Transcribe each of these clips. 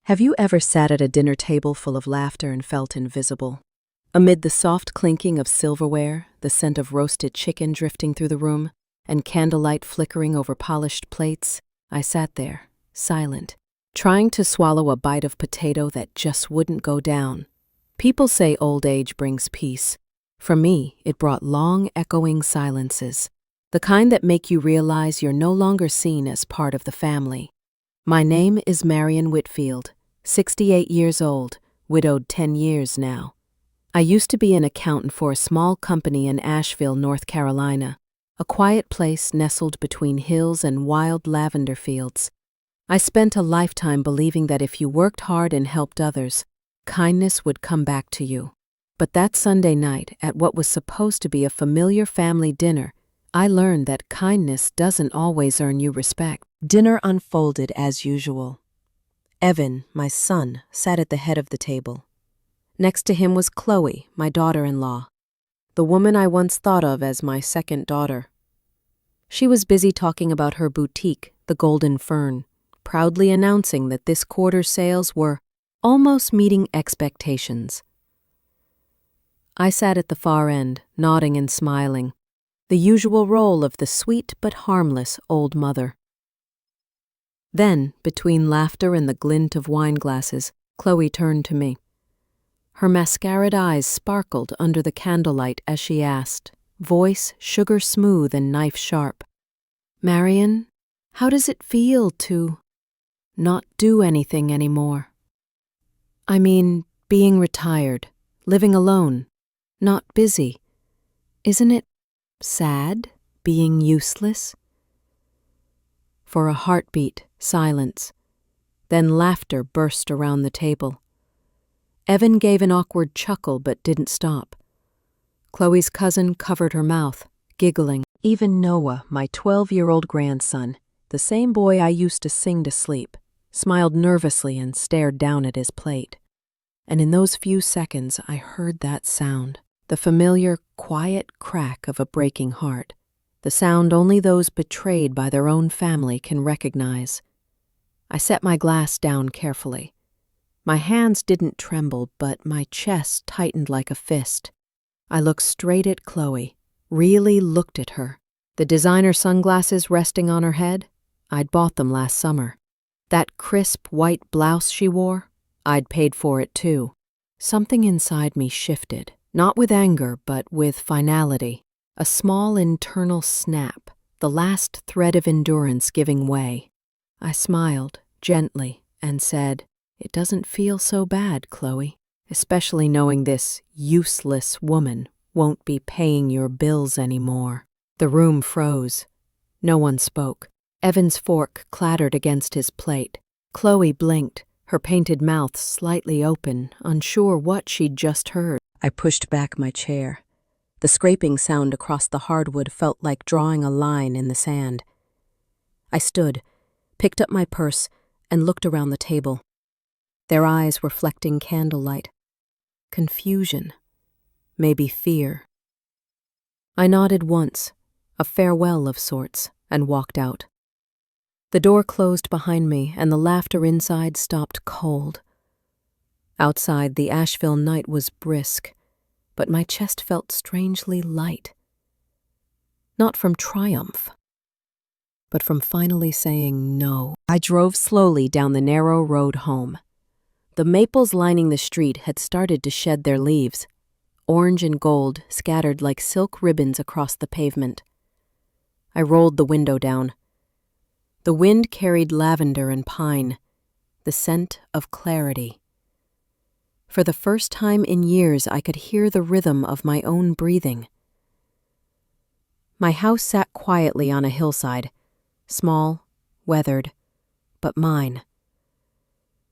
Have you ever sat at a dinner table full of laughter and felt invisible? Amid the soft clinking of silverware, the scent of roasted chicken drifting through the room, and candlelight flickering over polished plates, I sat there, silent, trying to swallow a bite of potato that just wouldn't go down. People say old age brings peace. For me, it brought long, echoing silences, the kind that make you realize you're no longer seen as part of the family. My name is Marion Whitfield, 68 years old, widowed 10 years now. I used to be an accountant for a small company in Asheville, North Carolina, a quiet place nestled between hills and wild lavender fields. I spent a lifetime believing that if you worked hard and helped others, kindness would come back to you. But that Sunday night, at what was supposed to be a familiar family dinner, I learned that kindness doesn't always earn you respect. Dinner unfolded as usual. Evan, my son, sat at the head of the table. Next to him was Chloe, my daughter-in-law, the woman I once thought of as my second daughter. She was busy talking about her boutique, the Golden Fern, proudly announcing that this quarter's sales were almost meeting expectations. I sat at the far end, nodding and smiling, the usual role of the sweet but harmless old mother. Then, between laughter and the glint of wine glasses, Chloe turned to me. Her mascaraed eyes sparkled under the candlelight as she asked, voice sugar smooth and knife sharp, "Marion, how does it feel to not do anything anymore? I mean, being retired, living alone, not busy. Isn't it sad, being useless?" For a heartbeat, silence. Then laughter burst around the table. Evan gave an awkward chuckle but didn't stop. Chloe's cousin covered her mouth, giggling. Even Noah, my 12-year-old grandson, the same boy I used to sing to sleep, smiled nervously and stared down at his plate. And in those few seconds I heard that sound, the familiar, quiet crack of a breaking heart, the sound only those betrayed by their own family can recognize. I set my glass down carefully. My hands didn't tremble, but my chest tightened like a fist. I looked straight at Chloe, really looked at her. The designer sunglasses resting on her head, I'd bought them last summer. That crisp white blouse she wore, I'd paid for it too. Something inside me shifted, not with anger, but with finality. A small internal snap, the last thread of endurance giving way. I smiled, gently, and said, "It doesn't feel so bad, Chloe, especially knowing this useless woman won't be paying your bills anymore." The room froze. No one spoke. Evan's fork clattered against his plate. Chloe blinked, her painted mouth slightly open, unsure what she'd just heard. I pushed back my chair. The scraping sound across the hardwood felt like drawing a line in the sand. I stood, picked up my purse, and looked around the table. Their eyes reflecting candlelight. Confusion. Maybe fear. I nodded once, a farewell of sorts, and walked out. The door closed behind me, and the laughter inside stopped cold. Outside, the Asheville night was brisk, but my chest felt strangely light. Not from triumph, but from finally saying no. I drove slowly down the narrow road home. The maples lining the street had started to shed their leaves, orange and gold scattered like silk ribbons across the pavement. I rolled the window down. The wind carried lavender and pine, the scent of clarity. For the first time in years, I could hear the rhythm of my own breathing. My house sat quietly on a hillside, small, weathered, but mine.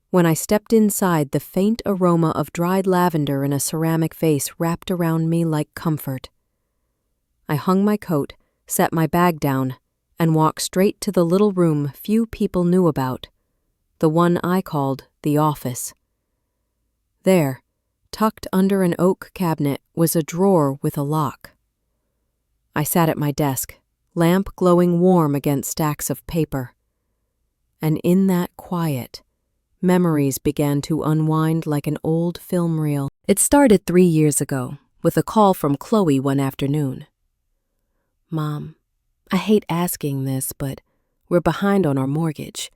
When I stepped inside, the faint aroma of dried lavender in a ceramic vase wrapped around me like comfort. I hung my coat, set my bag down, and walked straight to the little room few people knew about, the one I called the office. There, tucked under an oak cabinet, was a drawer with a lock. I sat at my desk, lamp glowing warm against stacks of paper. And in that quiet, Memories began to unwind like an old film reel. It started 3 years ago, with a call from Chloe one afternoon. "Mom, I hate asking this, but we're behind on our mortgage."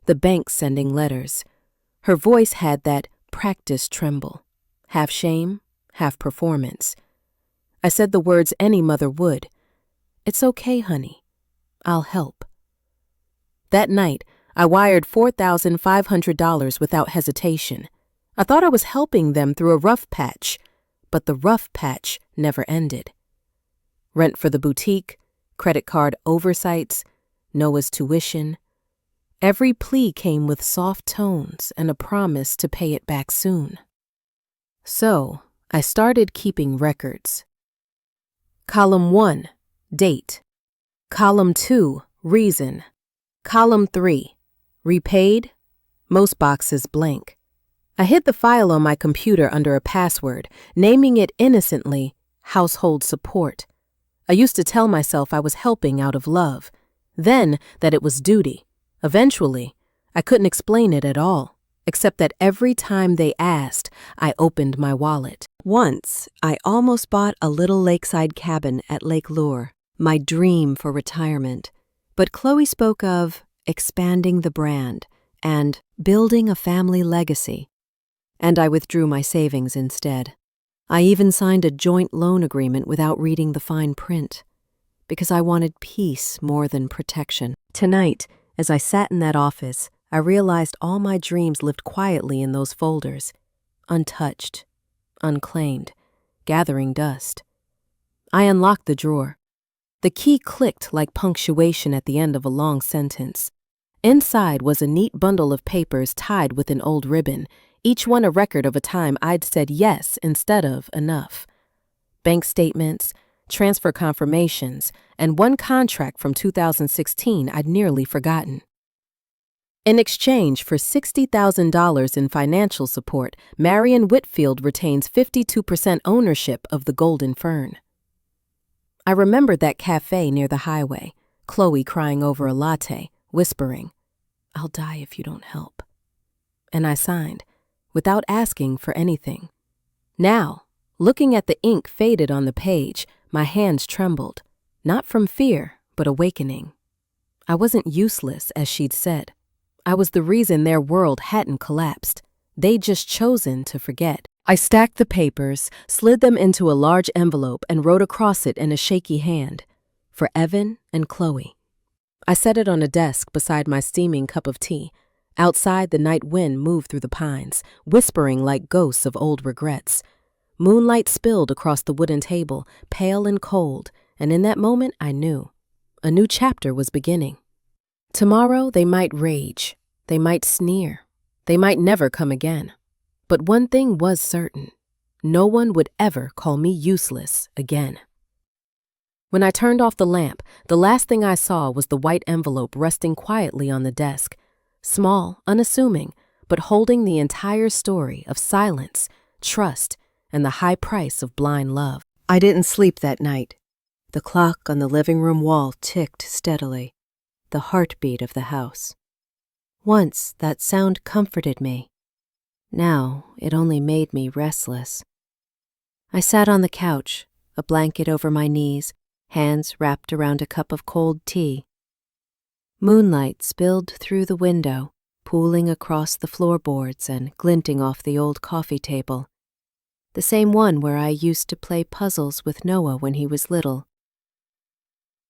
The bank's sending letters. Her voice had that practiced tremble, half shame, half performance. I said the words any mother would. "It's okay, honey. I'll help." That night, I wired $4,500 without hesitation. I thought I was helping them through a rough patch, but the rough patch never ended. Rent for the boutique, credit card oversights, Noah's tuition. Every plea came with soft tones and a promise to pay it back soon. So, I started keeping records. Column 1, date. Column 2, reason. Column 3, repaid, most boxes blank. I hid the file on my computer under a password, naming it innocently household support. I used to tell myself I was helping out of love, then that it was duty. Eventually, I couldn't explain it at all, except that every time they asked, I opened my wallet. Once, I almost bought a little lakeside cabin at Lake Lure, my dream for retirement. But Chloe spoke of expanding the brand and building a family legacy, and I withdrew my savings instead. I even signed a joint loan agreement without reading the fine print, because I wanted peace more than protection. Tonight, as I sat in that office, I realized all my dreams lived quietly in those folders, untouched, unclaimed, gathering dust. I unlocked the drawer. The key clicked like punctuation at the end of a long sentence. Inside was a neat bundle of papers tied with an old ribbon, each one a record of a time I'd said yes instead of enough. Bank statements, transfer confirmations, and one contract from 2016 I'd nearly forgotten. In exchange for $60,000 in financial support, Marion Whitfield retains 52% ownership of the Golden Fern. I remembered that cafe near the highway, Chloe crying over a latte, whispering, "I'll die if you don't help." And I signed, without asking for anything. Now, looking at the ink faded on the page, my hands trembled, not from fear, but awakening. I wasn't useless, as she'd said. I was the reason their world hadn't collapsed. They'd just chosen to forget. I stacked the papers, slid them into a large envelope, and wrote across it in a shaky hand, "For Evan and Chloe." I set it on a desk beside my steaming cup of tea. Outside, the night wind moved through the pines, whispering like ghosts of old regrets. Moonlight spilled across the wooden table, pale and cold, and in that moment I knew. A new chapter was beginning. Tomorrow they might rage, they might sneer, they might never come again. But one thing was certain. No one would ever call me useless again. When I turned off the lamp, the last thing I saw was the white envelope resting quietly on the desk, small, unassuming, but holding the entire story of silence, trust, and the high price of blind love. I didn't sleep that night. The clock on the living room wall ticked steadily, the heartbeat of the house. Once that sound comforted me. Now it only made me restless. I sat on the couch, a blanket over my knees, hands wrapped around a cup of cold tea. Moonlight spilled through the window, pooling across the floorboards and glinting off the old coffee table, the same one where I used to play puzzles with Noah when he was little.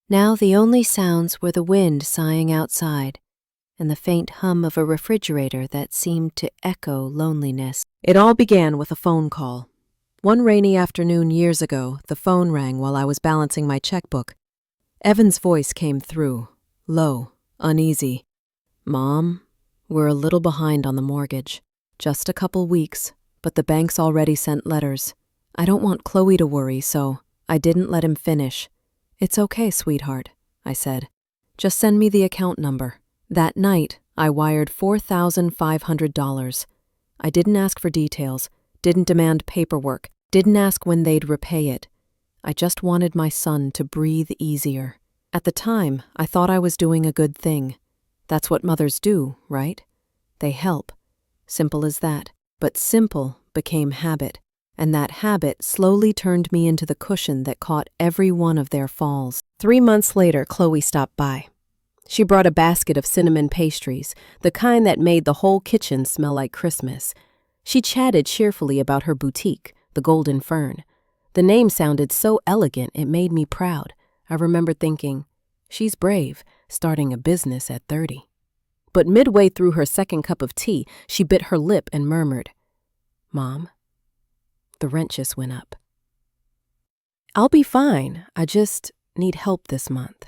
Now the only sounds were the wind sighing outside and the faint hum of a refrigerator that seemed to echo loneliness. It all began with a phone call. One rainy afternoon years ago, the phone rang while I was balancing my checkbook. Evan's voice came through, low, uneasy. "Mom, we're a little behind on the mortgage. Just a couple weeks, but the bank's already sent letters. I don't want Chloe to worry, so I didn't let him finish." "It's okay, sweetheart," I said. "Just send me the account number." That night, I wired $4,500. I didn't ask for details, didn't demand paperwork, didn't ask when they'd repay it. I just wanted my son to breathe easier. At the time, I thought I was doing a good thing. That's what mothers do, right? They help. Simple as that. But simple became habit, and that habit slowly turned me into the cushion that caught every one of their falls. 3 months later, Chloe stopped by. She brought a basket of cinnamon pastries, the kind that made the whole kitchen smell like Christmas. She chatted cheerfully about her boutique, the Golden Fern. The name sounded so elegant it made me proud. I remember thinking, she's brave, starting a business at 30. But midway through her second cup of tea, she bit her lip and murmured, "Mom, the rent just went up." "I'll be fine. I just need help this month."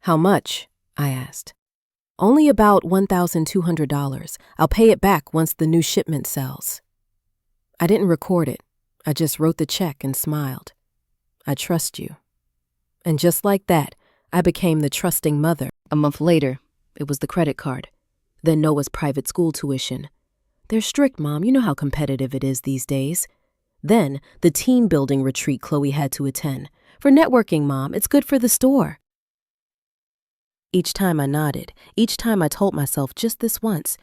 "How much?" I asked. "Only about $1,200. I'll pay it back once the new shipment sells." I didn't record it. I just wrote the check and smiled. "I trust you." And just like that, I became the trusting mother. A month later, it was the credit card. Then Noah's private school tuition. "They're strict, Mom. You know how competitive it is these days." Then the team building retreat Chloe had to attend. "For networking, Mom. It's good for the store." Each time I nodded, each time I told myself just this once.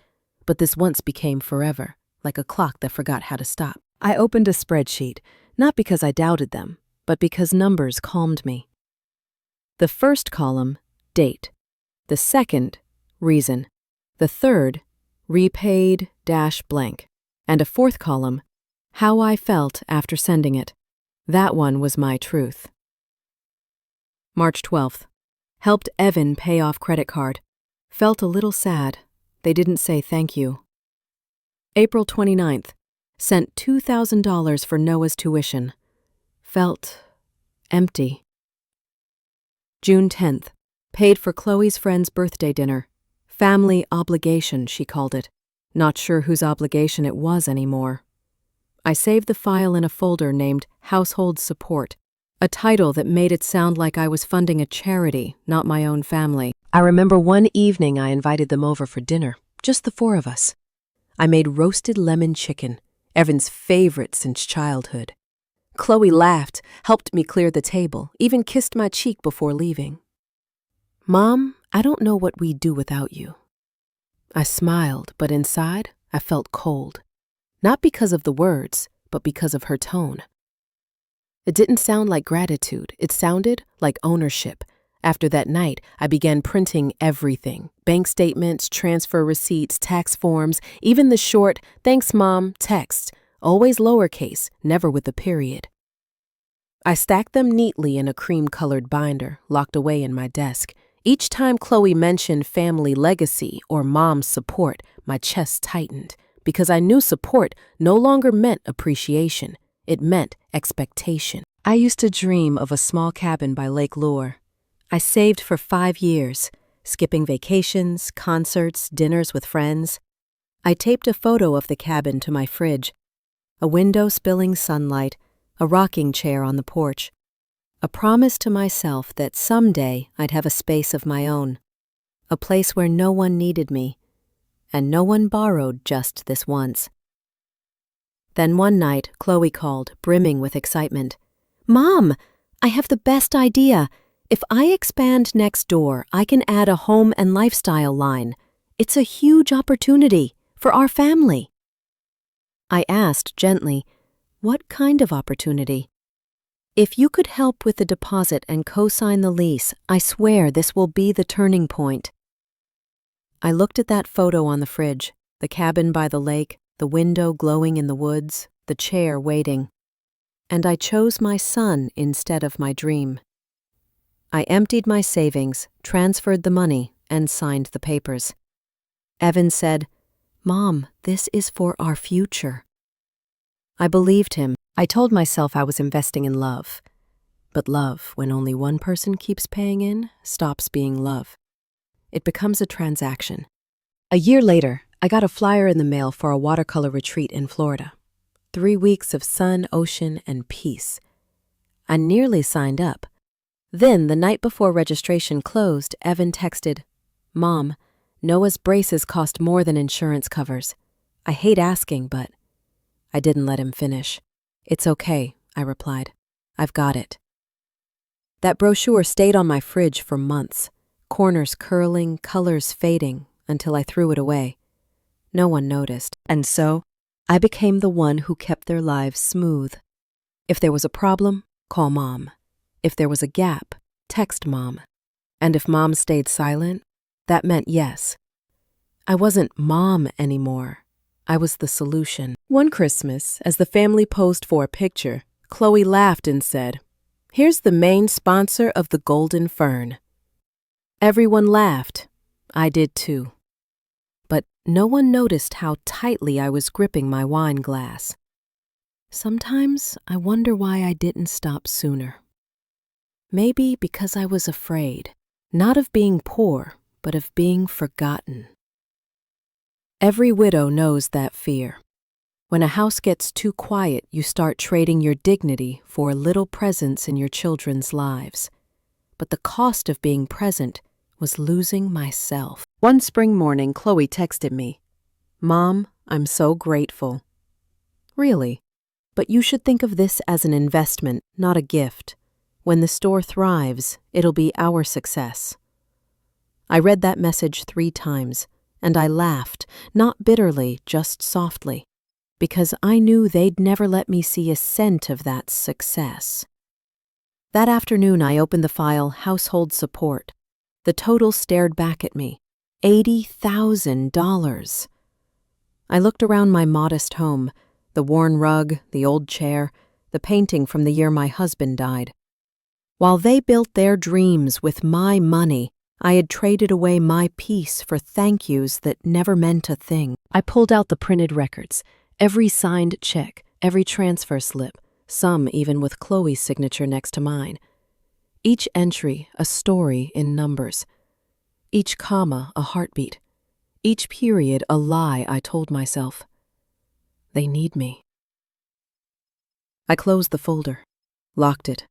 But this once became forever, like a clock that forgot how to stop. I opened a spreadsheet, not because I doubted them, but because numbers calmed me. The first column, date. The second, reason. The third, repaid -blank. And a fourth column, how I felt after sending it. That one was my truth. March 12th. Helped Evan pay off credit card. Felt a little sad. They didn't say thank you. April 29th. Sent $2,000 for Noah's tuition. Felt empty. June 10th. Paid for Chloe's friend's birthday dinner. Family obligation, she called it. Not sure whose obligation it was anymore. I saved the file in a folder named Household Support, a title that made it sound like I was funding a charity, not my own family. I remember one evening I invited them over for dinner, just the 4 of us. I made roasted lemon chicken, Evan's favorite since childhood. Chloe laughed, helped me clear the table, even kissed my cheek before leaving. "Mom, I don't know what we'd do without you." I smiled, but inside, I felt cold. Not because of the words, but because of her tone. It didn't sound like gratitude. It sounded like ownership. After that night, I began printing everything. Bank statements, transfer receipts, tax forms, even the short, "Thanks, Mom," text. Always lowercase, never with a period. I stacked them neatly in a cream-colored binder, locked away in my desk. Each time Chloe mentioned family legacy or mom's support, my chest tightened, because I knew support no longer meant appreciation. It meant expectation. I used to dream of a small cabin by Lake Lure. I saved for 5 years, skipping vacations, concerts, dinners with friends. I taped a photo of the cabin to my fridge, a window spilling sunlight, a rocking chair on the porch, a promise to myself that someday I'd have a space of my own, a place where no one needed me, and no one borrowed just this once. Then one night, Chloe called, brimming with excitement. "Mom, I have the best idea. If I expand next door, I can add a home and lifestyle line. It's a huge opportunity for our family." I asked gently, "What kind of opportunity?" "If you could help with the deposit and co-sign the lease, I swear this will be the turning point." I looked at that photo on the fridge, the cabin by the lake, the window glowing in the woods, the chair waiting. And I chose my son instead of my dream. I emptied my savings, transferred the money, and signed the papers. Evan said, "Mom, this is for our future." I believed him. I told myself I was investing in love. But love, when only one person keeps paying in, stops being love. It becomes a transaction. A year later, I got a flyer in the mail for a watercolor retreat in Florida. 3 weeks of sun, ocean, and peace. I nearly signed up. Then, the night before registration closed, Evan texted, "Mom, Noah's braces cost more than insurance covers. I hate asking, but..." I didn't let him finish. "It's okay," I replied. "I've got it." That brochure stayed on my fridge for months, corners curling, colors fading, until I threw it away. No one noticed, and so I became the one who kept their lives smooth. If there was a problem, call Mom. If there was a gap, text Mom. And if Mom stayed silent, that meant yes. I wasn't Mom anymore. I was the solution. One Christmas, as the family posed for a picture, Chloe laughed and said, "Here's the main sponsor of the Golden Fern." Everyone laughed. I did too. But no one noticed how tightly I was gripping my wine glass. Sometimes I wonder why I didn't stop sooner. Maybe because I was afraid, not of being poor, but of being forgotten. Every widow knows that fear. When a house gets too quiet, you start trading your dignity for a little presence in your children's lives. But the cost of being present was losing myself. One spring morning, Chloe texted me, "Mom, I'm so grateful." Really? But you should think of this as an investment, not a gift. When the store thrives, it'll be our success. I read that message 3 times, and I laughed, not bitterly, just softly, because I knew they'd never let me see a cent of that success. That afternoon, I opened the file Household Support. The total stared back at me, $80,000. I looked around my modest home, the worn rug, the old chair, the painting from the year my husband died. While they built their dreams with my money, I had traded away my peace for thank yous that never meant a thing. I pulled out the printed records, every signed check, every transfer slip, some even with Chloe's signature next to mine. Each entry a story in numbers. Each comma a heartbeat. Each period a lie I told myself. They need me. I closed the folder, locked it.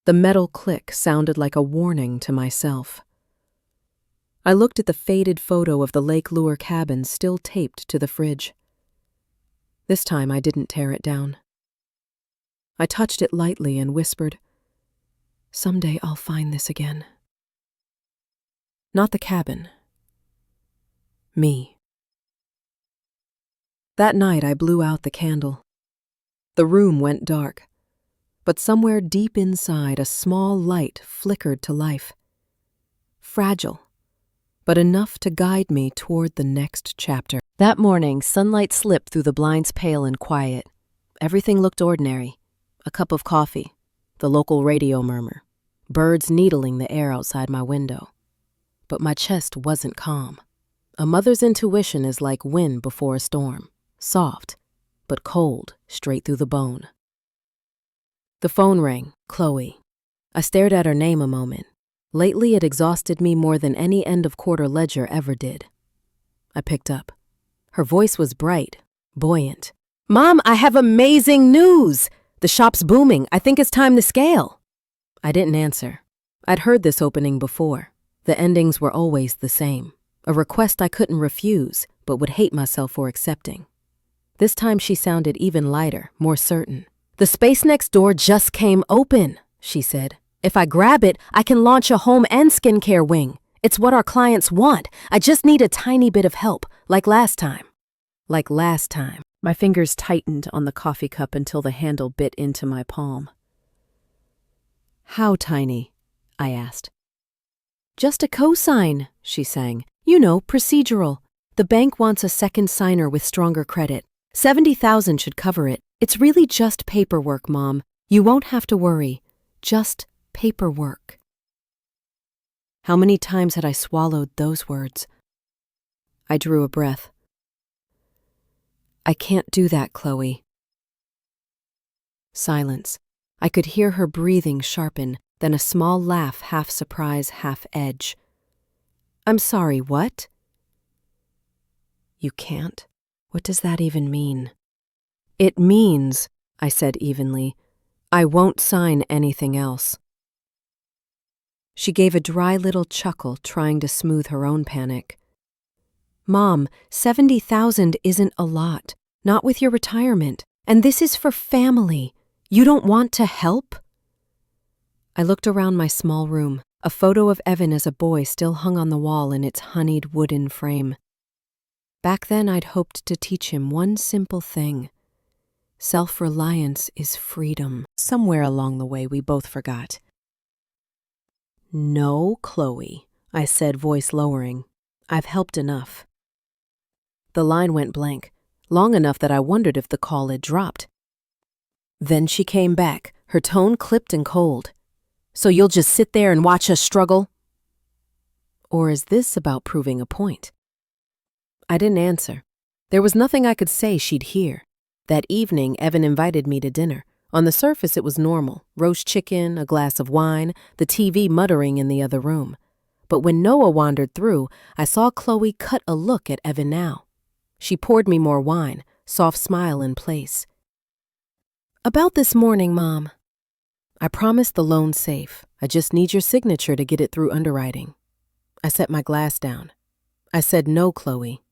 The metal click sounded like a warning to myself. I looked at the faded photo of the Lake Lure cabin still taped to the fridge. This time I didn't tear it down. I touched it lightly and whispered, "Someday I'll find this again." Not the cabin. Me. That night I blew out the candle. The room went dark, but somewhere deep inside a small light flickered to life. Fragile, but enough to guide me toward the next chapter. That morning, sunlight slipped through the blinds pale and quiet. Everything looked ordinary. A cup of coffee, the local radio murmur, birds needling the air outside my window. But my chest wasn't calm. A mother's intuition is like wind before a storm, soft, but cold, straight through the bone. The phone rang, Chloe. I stared at her name a moment. Lately it exhausted me more than any end-of-quarter ledger ever did. I picked up. Her voice was bright, buoyant. "Mom, I have amazing news! The shop's booming. I think it's time to scale." I didn't answer. I'd heard this opening before. The endings were always the same. A request I couldn't refuse, but would hate myself for accepting. This time she sounded even lighter, more certain. "The space next door just came open," she said. "If I grab it, I can launch a home and skincare wing. It's what our clients want. I just need a tiny bit of help, like last time." Like last time. My fingers tightened on the coffee cup until the handle bit into my palm. "How tiny?" I asked. "Just a cosign," she sang. "You know, procedural. The bank wants a second signer with stronger credit. 70,000 should cover it. It's really just paperwork, Mom. You won't have to worry. Just paperwork." How many times had I swallowed those words? I drew a breath. "I can't do that, Chloe." Silence. I could hear her breathing sharpen, then a small laugh, half surprise, half edge. "I'm sorry, what?" "You can't? What does that even mean?" "It means," I said evenly, "I won't sign anything else." She gave a dry little chuckle, trying to smooth her own panic. "Mom, 70,000 isn't a lot, not with your retirement, and this is for family. You don't want to help?" I looked around my small room. A photo of Evan as a boy still hung on the wall in its honeyed wooden frame. Back then, I'd hoped to teach him one simple thing. Self-reliance is freedom. Somewhere along the way, we both forgot. "No, Chloe," I said, voice lowering. "I've helped enough." The line went blank, long enough that I wondered if the call had dropped. Then she came back, her tone clipped and cold. "So you'll just sit there and watch us struggle? Or is this about proving a point?" I didn't answer. There was nothing I could say she'd hear. That evening, Evan invited me to dinner. On the surface, it was normal. Roast chicken, a glass of wine, the TV muttering in the other room. But when Noah wandered through, I saw Chloe cut a look at Evan now. She poured me more wine, soft smile in place. "About this morning, Mom. I promised the loan's safe. I just need your signature to get it through underwriting." I set my glass down. I said, "No, Chloe."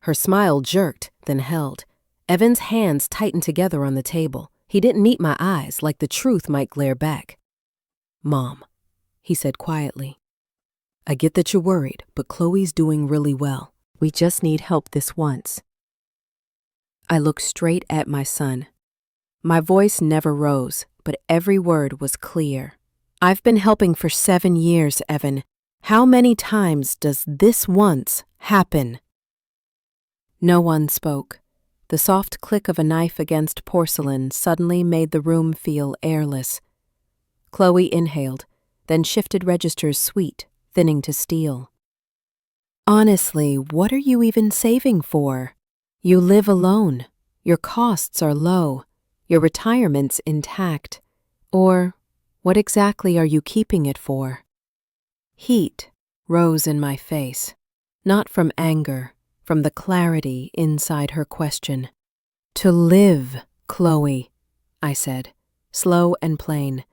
Her smile jerked, then held. Evan's hands tightened together on the table. He didn't meet my eyes, like the truth might glare back. "Mom," he said quietly, "I get that you're worried, but Chloe's doing really well. We just need help this once." I looked straight at my son. My voice never rose, but every word was clear. "I've been helping for 7 years, Evan. How many times does this once happen?" No one spoke. The soft click of a knife against porcelain suddenly made the room feel airless. Chloe inhaled, then shifted registers sweet, thinning to steel. "Honestly, what are you even saving for? You live alone. Your costs are low. Your retirement's intact. Or what exactly are you keeping it for?" Heat rose in my face, not from anger, from the clarity inside her question. "To live, Chloe," I said, slow and plain.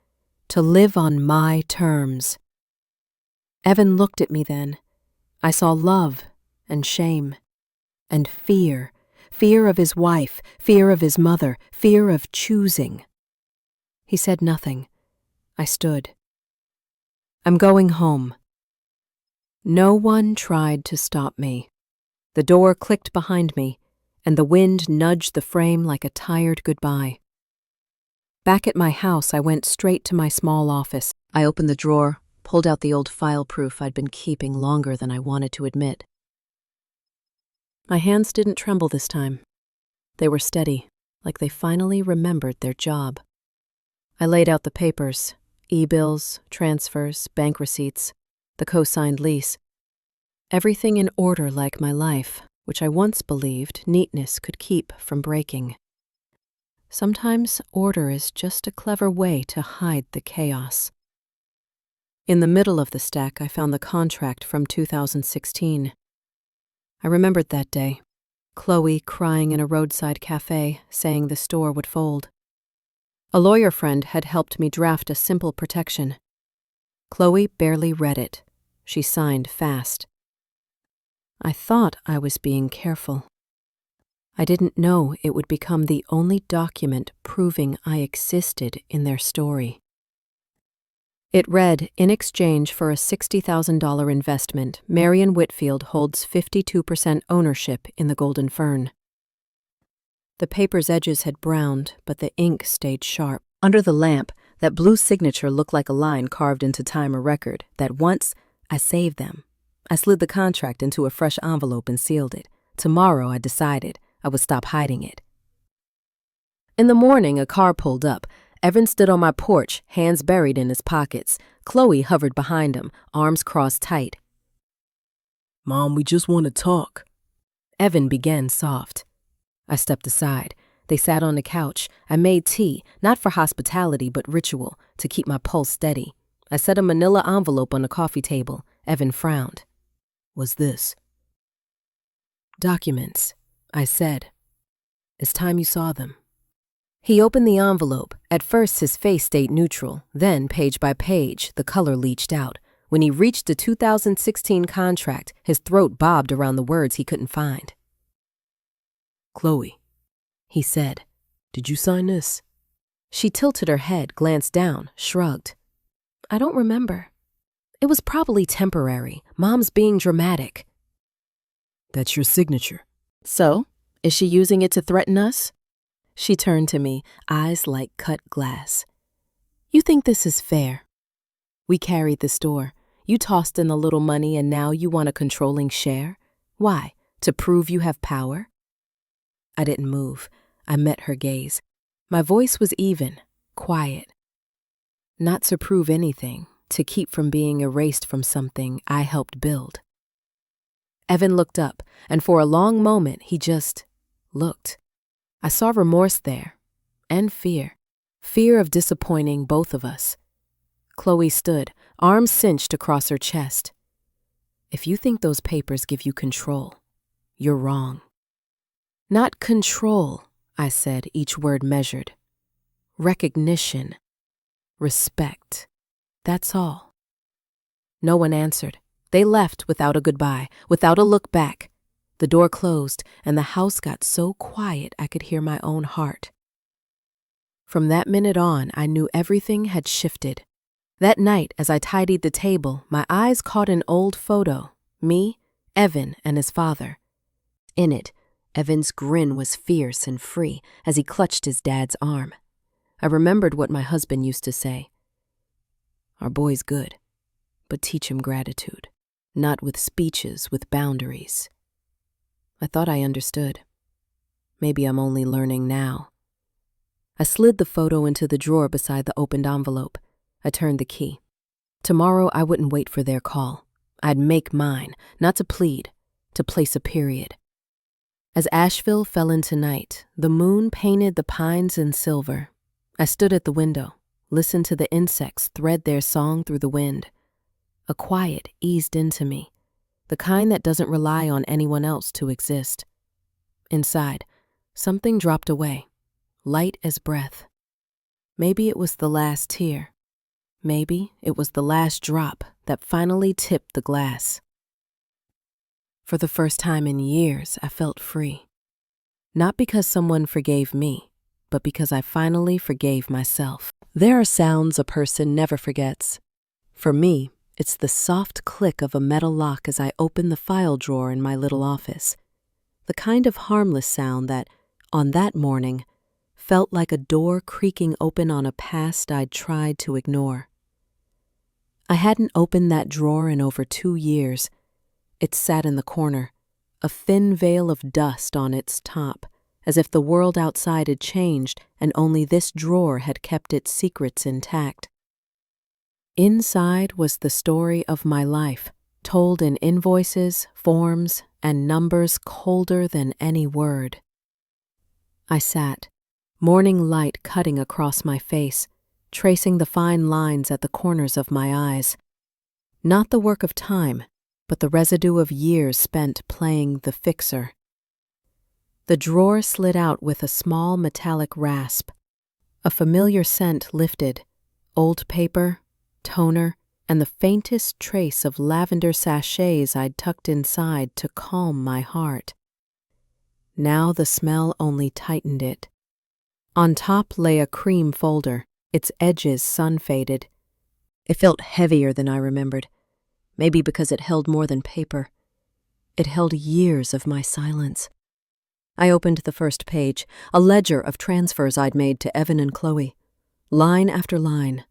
"To live on my terms." Evan looked at me then. I saw love and shame and fear. Fear of his wife, fear of his mother, fear of choosing. He said nothing. I stood. "I'm going home." No one tried to stop me. The door clicked behind me, and the wind nudged the frame like a tired goodbye. Back at my house, I went straight to my small office. I opened the drawer, pulled out the old file proof I'd been keeping longer than I wanted to admit. My hands didn't tremble this time. They were steady, like they finally remembered their job. I laid out the papers, e-bills, transfers, bank receipts, the co-signed lease. Everything in order like my life, which I once believed neatness could keep from breaking. Sometimes order is just a clever way to hide the chaos. In the middle of the stack, I found the contract from 2016. I remembered that day, Chloe crying in a roadside cafe, saying the store would fold. A lawyer friend had helped me draft a simple protection. Chloe barely read it. She signed fast. I thought I was being careful. I didn't know it would become the only document proving I existed in their story. It read, in exchange for a $60,000 investment, Marion Whitfield holds 52% ownership in the Golden Fern. The paper's edges had browned, but the ink stayed sharp. Under the lamp, that blue signature looked like a line carved into time or record that once I saved them. I slid the contract into a fresh envelope and sealed it. Tomorrow, I decided I would stop hiding it. In the morning, a car pulled up. Evan stood on my porch, hands buried in his pockets. Chloe hovered behind him, arms crossed tight. "Mom, we just want to talk." Evan began soft. I stepped aside. They sat on the couch. I made tea, not for hospitality but ritual, to keep my pulse steady. I set a manila envelope on the coffee table. Evan frowned. "What's this?" "Documents," I said. "It's time you saw them." He opened the envelope. At first, his face stayed neutral. Then, page by page, the color leached out. When he reached the 2016 contract, his throat bobbed around the words he couldn't find. "Chloe," he said, "did you sign this?" She tilted her head, glanced down, shrugged. "I don't remember. It was probably temporary. Mom's being dramatic." That's your signature. So, is she using it to threaten us? She turned to me, eyes like cut glass. You think this is fair? We carried the store. You tossed in a little money and now you want a controlling share? Why? To prove you have power? I didn't move. I met her gaze. My voice was even, quiet. Not to prove anything, to keep from being erased from something I helped build. Evan looked up, and for a long moment he just looked. I saw remorse there, and fear. Fear of disappointing both of us. Chloe stood, arms cinched across her chest. If you think those papers give you control, you're wrong. Not control, I said, each word measured. Recognition. Respect. That's all. No one answered. They left without a goodbye, without a look back. The door closed, and the house got so quiet I could hear my own heart. From that minute on, I knew everything had shifted. That night, as I tidied the table, my eyes caught an old photo, me, Evan, and his father. In it, Evan's grin was fierce and free as he clutched his dad's arm. I remembered what my husband used to say. Our boy's good, but teach him gratitude, not with speeches, with boundaries. I thought I understood. Maybe I'm only learning now. I slid the photo into the drawer beside the opened envelope. I turned the key. Tomorrow I wouldn't wait for their call. I'd make mine, not to plead, to place a period. As Asheville fell into night, the moon painted the pines in silver. I stood at the window, listened to the insects thread their song through the wind. A quiet eased into me, the kind that doesn't rely on anyone else to exist. Inside, something dropped away, light as breath. Maybe it was the last tear. Maybe it was the last drop that finally tipped the glass. For the first time in years, I felt free. Not because someone forgave me, but because I finally forgave myself. There are sounds a person never forgets. For me, it's the soft click of a metal lock as I open the file drawer in my little office. The kind of harmless sound that, on that morning, felt like a door creaking open on a past I'd tried to ignore. I hadn't opened that drawer in over 2 years. It sat in the corner, a thin veil of dust on its top, as if the world outside had changed and only this drawer had kept its secrets intact. Inside was the story of my life, told in invoices, forms, and numbers colder than any word. I sat, morning light cutting across my face, tracing the fine lines at the corners of my eyes. Not the work of time, but the residue of years spent playing the fixer. The drawer slid out with a small metallic rasp. A familiar scent lifted, old paper, toner, and the faintest trace of lavender sachets I'd tucked inside to calm my heart. Now the smell only tightened it. On top lay a cream folder, its edges sun-faded. It felt heavier than I remembered, maybe because it held more than paper. It held years of my silence. I opened the first page, a ledger of transfers I'd made to Evan and Chloe. Line after line,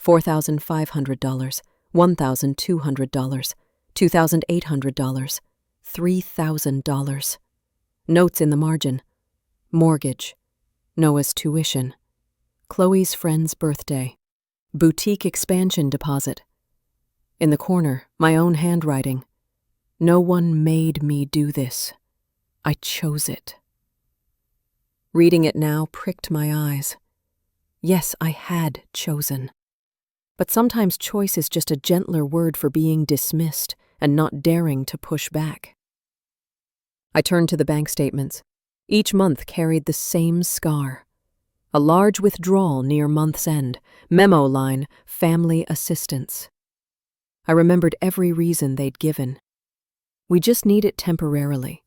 $4,500, $1,200, $2,800, $3,000. Notes in the margin. Mortgage. Noah's tuition. Chloe's friend's birthday. Boutique expansion deposit. In the corner, my own handwriting. No one made me do this. I chose it. Reading it now pricked my eyes. Yes, I had chosen. But sometimes choice is just a gentler word for being dismissed and not daring to push back. I turned to the bank statements. Each month carried the same scar. A large withdrawal near month's end, memo line, family assistance. I remembered every reason they'd given. We just need it temporarily.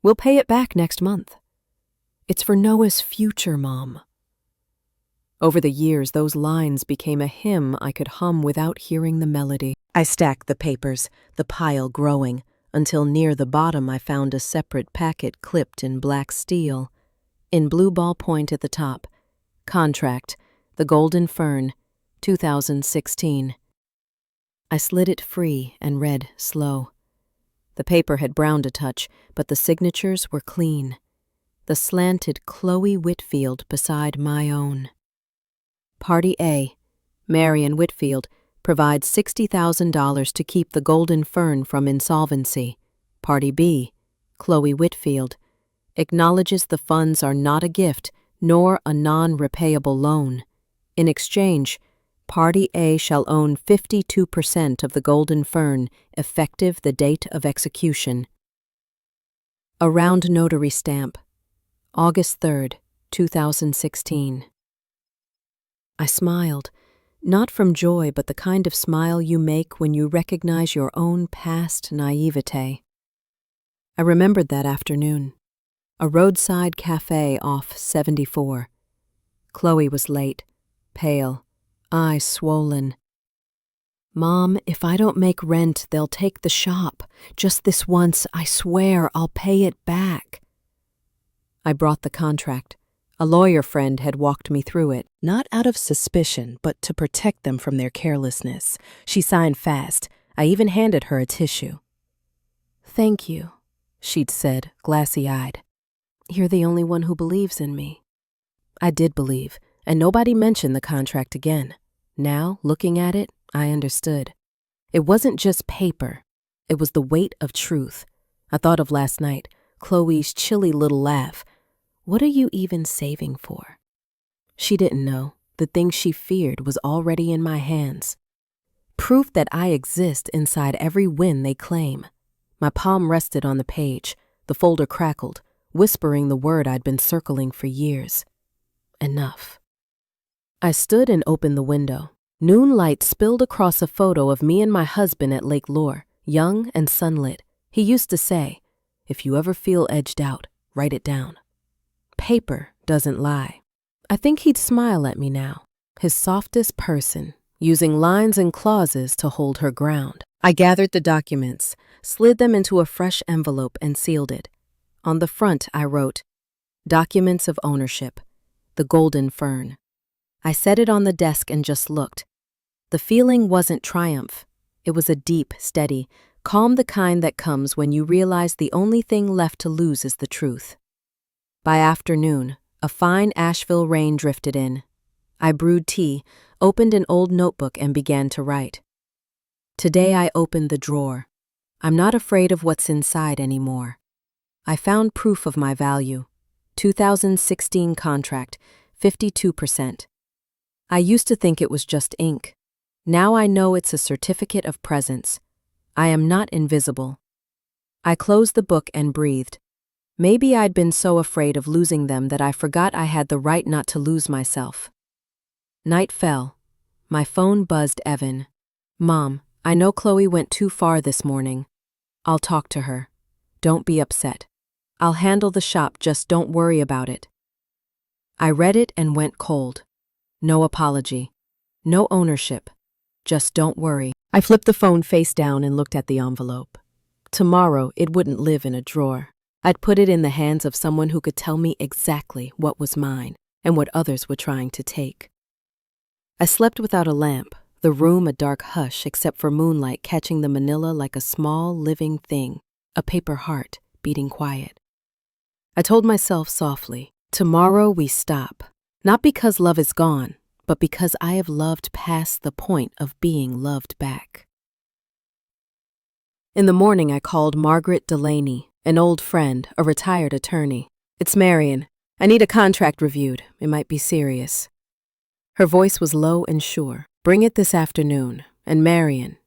We'll pay it back next month. It's for Noah's future, Mom. Over the years, those lines became a hymn I could hum without hearing the melody. I stacked the papers, the pile growing, until near the bottom I found a separate packet clipped in black steel. In blue ballpoint at the top, contract, The Golden Fern, 2016. I slid it free and read slow. The paper had browned a touch, but the signatures were clean. The slanted Chloe Whitfield beside my own. Party A, Marion Whitfield, provides $60,000 to keep the Golden Fern from insolvency. Party B, Chloe Whitfield, acknowledges the funds are not a gift nor a non-repayable loan. In exchange, Party A shall own 52% of the Golden Fern, effective the date of execution. A round notary stamp, August 3rd, 2016. I smiled, not from joy, but the kind of smile you make when you recognize your own past naivete. I remembered that afternoon. A roadside cafe off 74. Chloe was late, pale, eyes swollen. "Mom, if I don't make rent, they'll take the shop. Just this once, I swear I'll pay it back." I brought the contract. A lawyer friend had walked me through it, not out of suspicion, but to protect them from their carelessness. She signed fast. I even handed her a tissue. "Thank you," she'd said, glassy-eyed. "You're the only one who believes in me." I did believe, and nobody mentioned the contract again. Now, looking at it, I understood. It wasn't just paper. It was the weight of truth. I thought of last night, Chloe's chilly little laugh. What are you even saving for? She didn't know. The thing she feared was already in my hands. Proof that I exist inside every win they claim. My palm rested on the page. The folder crackled, whispering the word I'd been circling for years. Enough. I stood and opened the window. Noon light spilled across a photo of me and my husband at Lake Lure, young and sunlit. He used to say, "If you ever feel edged out, write it down." Paper doesn't lie. I think he'd smile at me now, his softest person, using lines and clauses to hold her ground. I gathered the documents, slid them into a fresh envelope, and sealed it. On the front, I wrote, "Documents of ownership, the Golden Fern." I set it on the desk and just looked. The feeling wasn't triumph. It was a deep, steady, calm, the kind that comes when you realize the only thing left to lose is the truth. By afternoon, a fine Asheville rain drifted in. I brewed tea, opened an old notebook, and began to write. Today I opened the drawer. I'm not afraid of what's inside anymore. I found proof of my value. 2016 contract, 52%. I used to think it was just ink. Now I know it's a certificate of presence. I am not invisible. I closed the book and breathed. Maybe I'd been so afraid of losing them that I forgot I had the right not to lose myself. Night fell. My phone buzzed Evan. "Mom, I know Chloe went too far this morning. I'll talk to her. Don't be upset. I'll handle the shop, just don't worry about it." I read it and went cold. No apology. No ownership. Just don't worry. I flipped the phone face down and looked at the envelope. Tomorrow, it wouldn't live in a drawer. I'd put it in the hands of someone who could tell me exactly what was mine and what others were trying to take. I slept without a lamp, the room a dark hush except for moonlight catching the manila like a small living thing, a paper heart beating quiet. I told myself softly, tomorrow we stop, not because love is gone, but because I have loved past the point of being loved back. In the morning, I called Margaret Delaney, an old friend, a retired attorney. "It's Marion. I need a contract reviewed. It might be serious." Her voice was low and sure. "Bring it this afternoon. And Marion,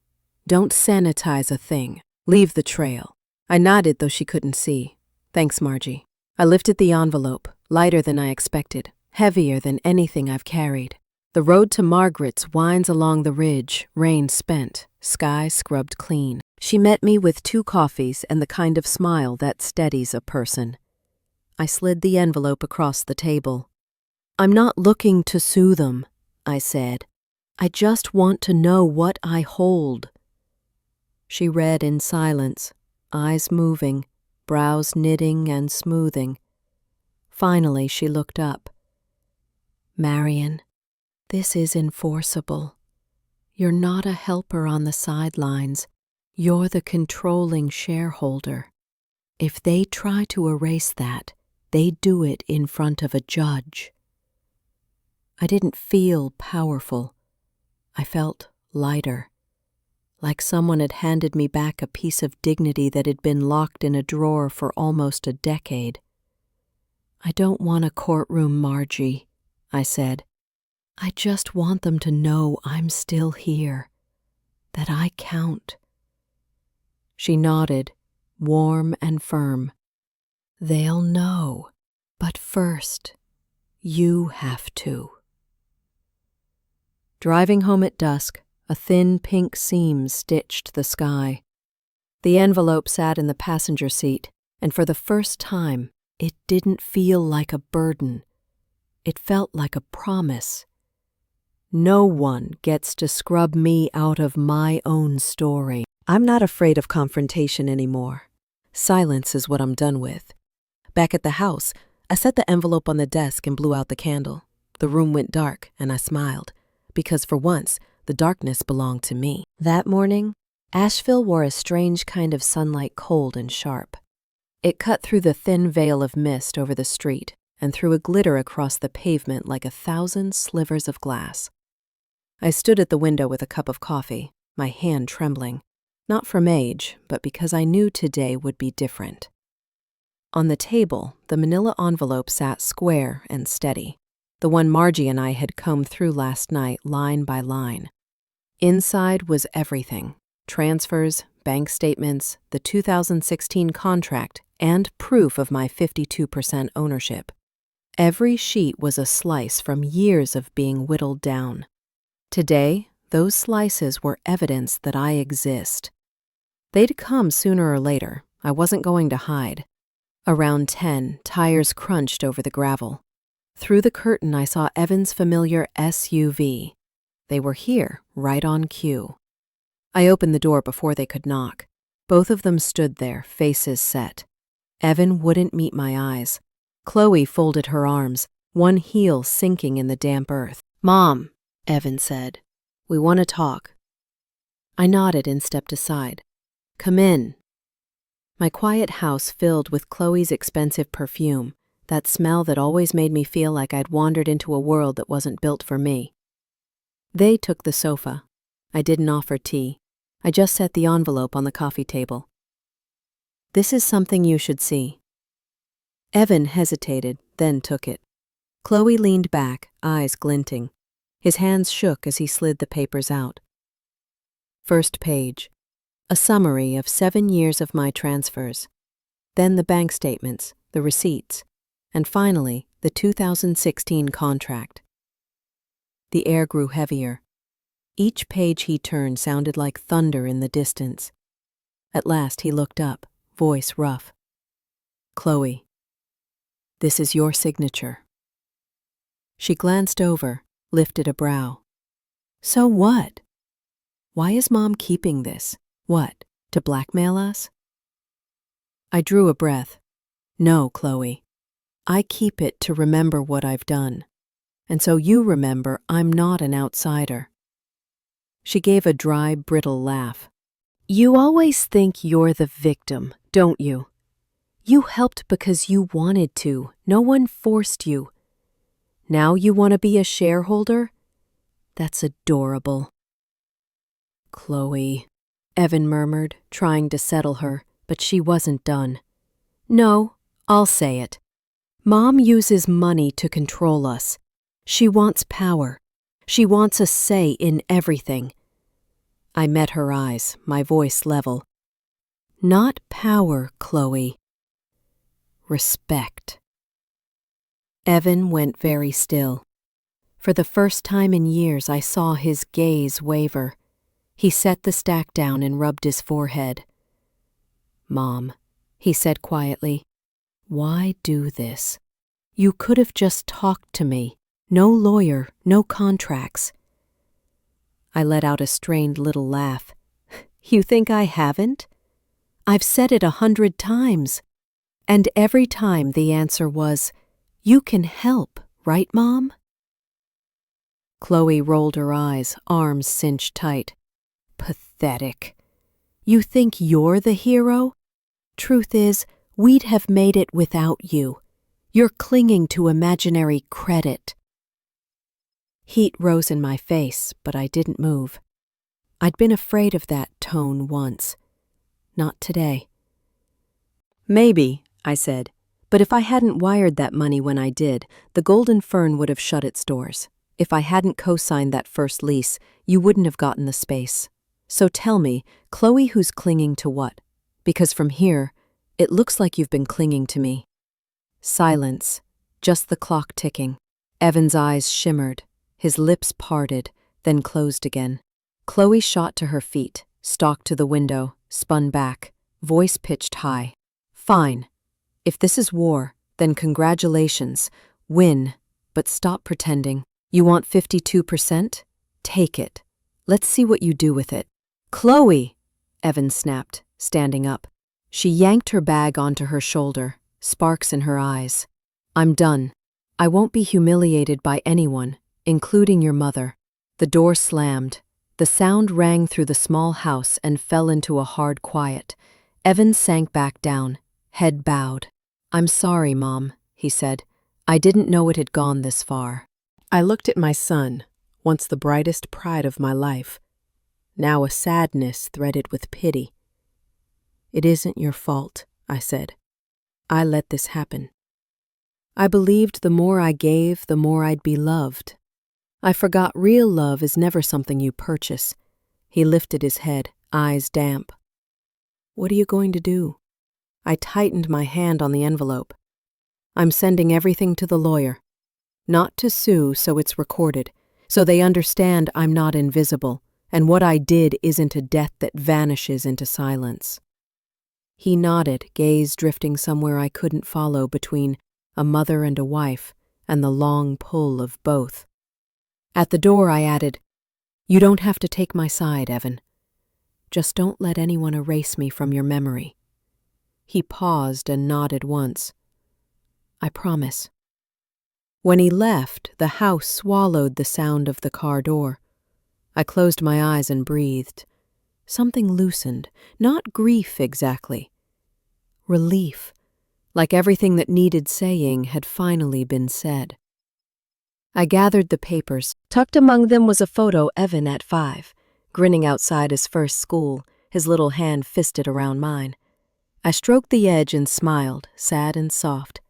don't sanitize a thing. Leave the trail." I nodded, though she couldn't see. "Thanks, Margie." I lifted the envelope, lighter than I expected, heavier than anything I've carried. The road to Margaret's winds along the ridge, rain spent, sky scrubbed clean. She met me with 2 coffees and the kind of smile that steadies a person. I slid the envelope across the table. "I'm not looking to sue them," I said. "I just want to know what I hold." She read in silence. eyes moving, brows knitting and smoothing. Finally, she looked up. "Marion, this is enforceable. You're not a helper on the sidelines. You're the controlling shareholder. If they try to erase that, they do it in front of a judge." I didn't feel powerful. I felt lighter, like someone had handed me back a piece of dignity that had been locked in a drawer for almost a decade. "I don't want a courtroom, Margie," I said. "I just want them to know I'm still here, that I count." She nodded, warm and firm. "They'll know, but first, you have to." Driving home at dusk, a thin pink seam stitched the sky. The envelope sat in the passenger seat, and for the first time, it didn't feel like a burden. It felt like a promise. No one gets to scrub me out of my own story. I'm not afraid of confrontation anymore. Silence is what I'm done with. Back at the house, I set the envelope on the desk and blew out the candle. The room went dark, and I smiled, because for once, the darkness belonged to me. That morning, Asheville wore a strange kind of sunlight, cold and sharp. It cut through the thin veil of mist over the street and threw a glitter across the pavement like 1,000 slivers of glass. I stood at the window with a cup of coffee, my hand trembling, not from age, but because I knew today would be different. On the table, the manila envelope sat square and steady, the one Margie and I had combed through last night line by line. Inside was everything: transfers, bank statements, the 2016 contract, and proof of my 52% ownership. Every sheet was a slice from years of being whittled down. Today, those slices were evidence that I exist. They'd come sooner or later. I wasn't going to hide. Around 10, tires crunched over the gravel. Through the curtain, I saw Evan's familiar SUV. They were here, right on cue. I opened the door before they could knock. Both of them stood there, faces set. Evan wouldn't meet my eyes. Chloe folded her arms, one heel sinking in the damp earth. "Mom," Evan said, "we want to talk." I nodded and stepped aside. "Come in." My quiet house filled with Chloe's expensive perfume, that smell that always made me feel like I'd wandered into a world that wasn't built for me. They took the sofa. I didn't offer tea. I just set the envelope on the coffee table. "This is something you should see." Evan hesitated, then took it. Chloe leaned back, eyes glinting. His hands shook as he slid the papers out. First page. A summary of 7 years of my transfers. Then the bank statements, the receipts, and finally, the 2016 contract. The air grew heavier. Each page he turned sounded like thunder in the distance. At last he looked up, voice rough. "Chloe, this is your signature." She glanced over, lifted a brow. "So what? Why is Mom keeping this? What, to blackmail us?" I drew a breath. "No, Chloe. I keep it to remember what I've done. And so you remember I'm not an outsider." She gave a dry, brittle laugh. "You always think you're the victim, don't you? You helped because you wanted to. No one forced you. Now you want to be a shareholder? That's adorable." "Chloe," Evan murmured, trying to settle her, but she wasn't done. "No, I'll say it. Mom uses money to control us. She wants power. She wants a say in everything." I met her eyes, my voice level. "Not power, Chloe. Respect." Evan went very still. For the first time in years, I saw his gaze waver. He set the stack down and rubbed his forehead. "Mom," he said quietly, "why do this? You could have just talked to me. No lawyer, no contracts." I let out a strained little laugh. "You think I haven't? I've said it 100 times. And every time the answer was, "You can help, right, Mom?" Chloe rolled her eyes, arms cinched tight. Pathetic. You think you're the hero? Truth is, we'd have made it without you. You're clinging to imaginary credit. Heat rose in my face, but I didn't move. I'd been afraid of that tone once. Not today. Maybe, I said, but if I hadn't wired that money when I did, the Golden Fern would have shut its doors. If I hadn't co-signed that first lease, you wouldn't have gotten the space. So tell me, Chloe, who's clinging to what? Because from here, it looks like you've been clinging to me. Silence, just the clock ticking. Evan's eyes shimmered, his lips parted, then closed again. Chloe shot to her feet, stalked to the window, spun back, voice pitched high. Fine. If this is war, then congratulations. Win, but stop pretending. You want 52%? Take it. Let's see what you do with it. Chloe! Evan snapped, standing up. She yanked her bag onto her shoulder, sparks in her eyes. I'm done. I won't be humiliated by anyone, including your mother. The door slammed. The sound rang through the small house and fell into a hard quiet. Evan sank back down, head bowed. I'm sorry, Mom, he said. I didn't know it had gone this far. I looked at my son, once the brightest pride of my life, now a sadness threaded with pity. It isn't your fault, I said. I let this happen. I believed the more I gave, the more I'd be loved. I forgot real love is never something you purchase. He lifted his head, eyes damp. What are you going to do? I tightened my hand on the envelope. I'm sending everything to the lawyer. Not to sue, so it's recorded, so they understand I'm not invisible, and what I did isn't a death that vanishes into silence. He nodded, gaze drifting somewhere I couldn't follow between a mother and a wife and the long pull of both. At the door I added, You don't have to take my side, Evan. Just don't let anyone erase me from your memory. He paused and nodded once. I promise. When he left, the house swallowed the sound of the car door. I closed my eyes and breathed. Something loosened, not grief exactly. Relief, like everything that needed saying had finally been said. I gathered the papers. Tucked among them was a photo Evan at 5, grinning outside his first school, his little hand fisted around mine. I stroked the edge and smiled, sad and soft.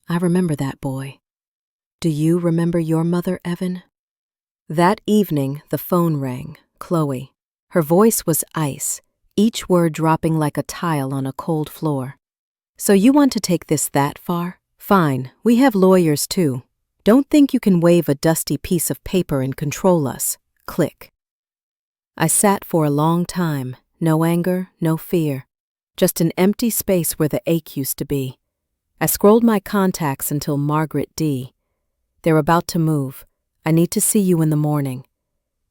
I remember that boy. Do you remember your mother, Evan? That evening, the phone rang, Chloe. Her voice was ice, each word dropping like a tile on a cold floor. So you want to take this that far? Fine, we have lawyers too. Don't think you can wave a dusty piece of paper and control us. Click. I sat for a long time, no anger, no fear, just an empty space where the ache used to be. I scrolled my contacts until Margaret D. They're about to move. I need to see you in the morning.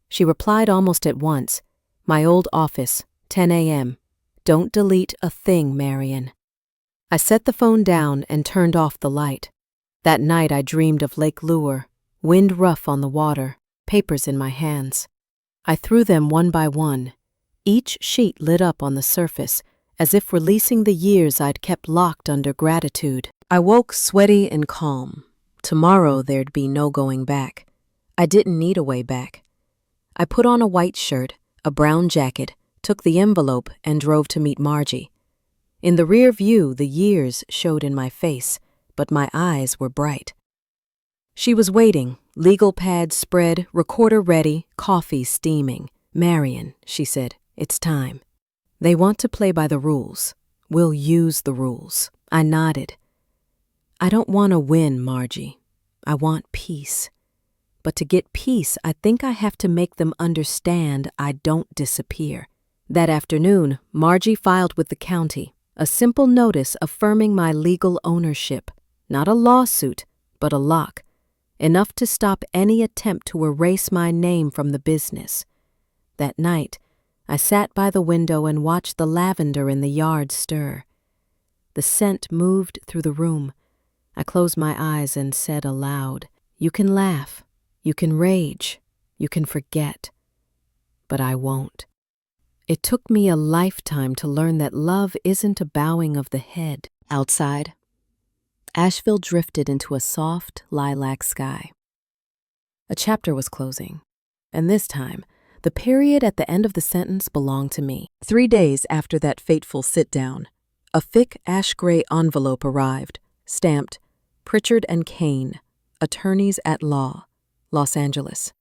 She replied almost at once. My old office, 10 a.m. Don't delete a thing, Marion. I set the phone down and turned off the light. That night I dreamed of Lake Lure, wind rough on the water, papers in my hands. I threw them one by one. Each sheet lit up on the surface, as if releasing the years I'd kept locked under gratitude. I woke sweaty and calm. Tomorrow there'd be no going back. I didn't need a way back. I put on a white shirt, a brown jacket, took the envelope, and drove to meet Margie. In the rear view, the years showed in my face, but my eyes were bright. She was waiting, legal pad spread, recorder ready, coffee steaming. Marion, she said, it's time. They want to play by the rules. We'll use the rules. I nodded. I don't want to win, Margie. I want peace. But to get peace, I think I have to make them understand I don't disappear. That afternoon, Margie filed with the county, a simple notice affirming my legal ownership. Not a lawsuit, but a lock. Enough to stop any attempt to erase my name from the business. That night, I sat by the window and watched the lavender in the yard stir. The scent moved through the room. I closed my eyes and said aloud, "You can laugh, you can rage, you can forget, but I won't." It took me a lifetime to learn that love isn't a bowing of the head. Outside, Asheville drifted into a soft lilac sky. A chapter was closing, and this time, the period at the end of the sentence belonged to me. 3 days after that fateful sit-down, a thick ash-gray envelope arrived, stamped Pritchard and Kane, Attorneys at Law, Los Angeles.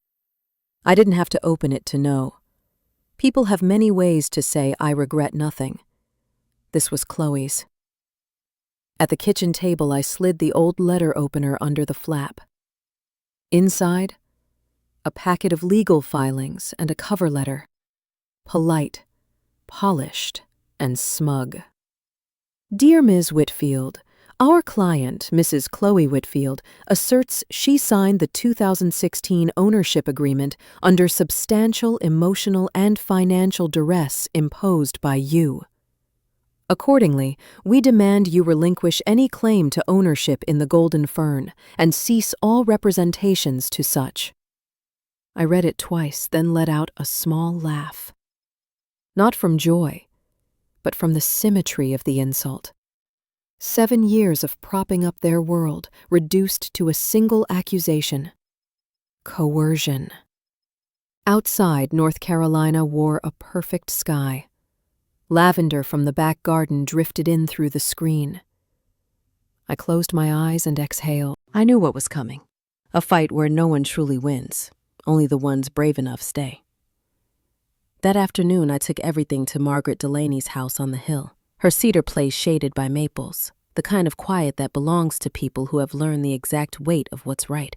I didn't have to open it to know. People have many ways to say I regret nothing. This was Chloe's. At the kitchen table, I slid the old letter opener under the flap. Inside, a packet of legal filings and a cover letter. Polite, polished, and smug. Dear Ms. Whitfield, our client, Mrs. Chloe Whitfield, asserts she signed the 2016 ownership agreement under substantial emotional and financial duress imposed by you. Accordingly, we demand you relinquish any claim to ownership in the Golden Fern and cease all representations to such. I read it twice, then let out a small laugh. Not from joy, but from the symmetry of the insult. 7 years of propping up their world, reduced to a single accusation: coercion. Outside, North Carolina wore a perfect sky. Lavender from the back garden drifted in through the screen. I closed my eyes and exhaled. I knew what was coming. A fight where no one truly wins. Only the ones brave enough stay. That afternoon, I took everything to Margaret Delaney's house on the hill. Her cedar place shaded by maples, the kind of quiet that belongs to people who have learned the exact weight of what's right.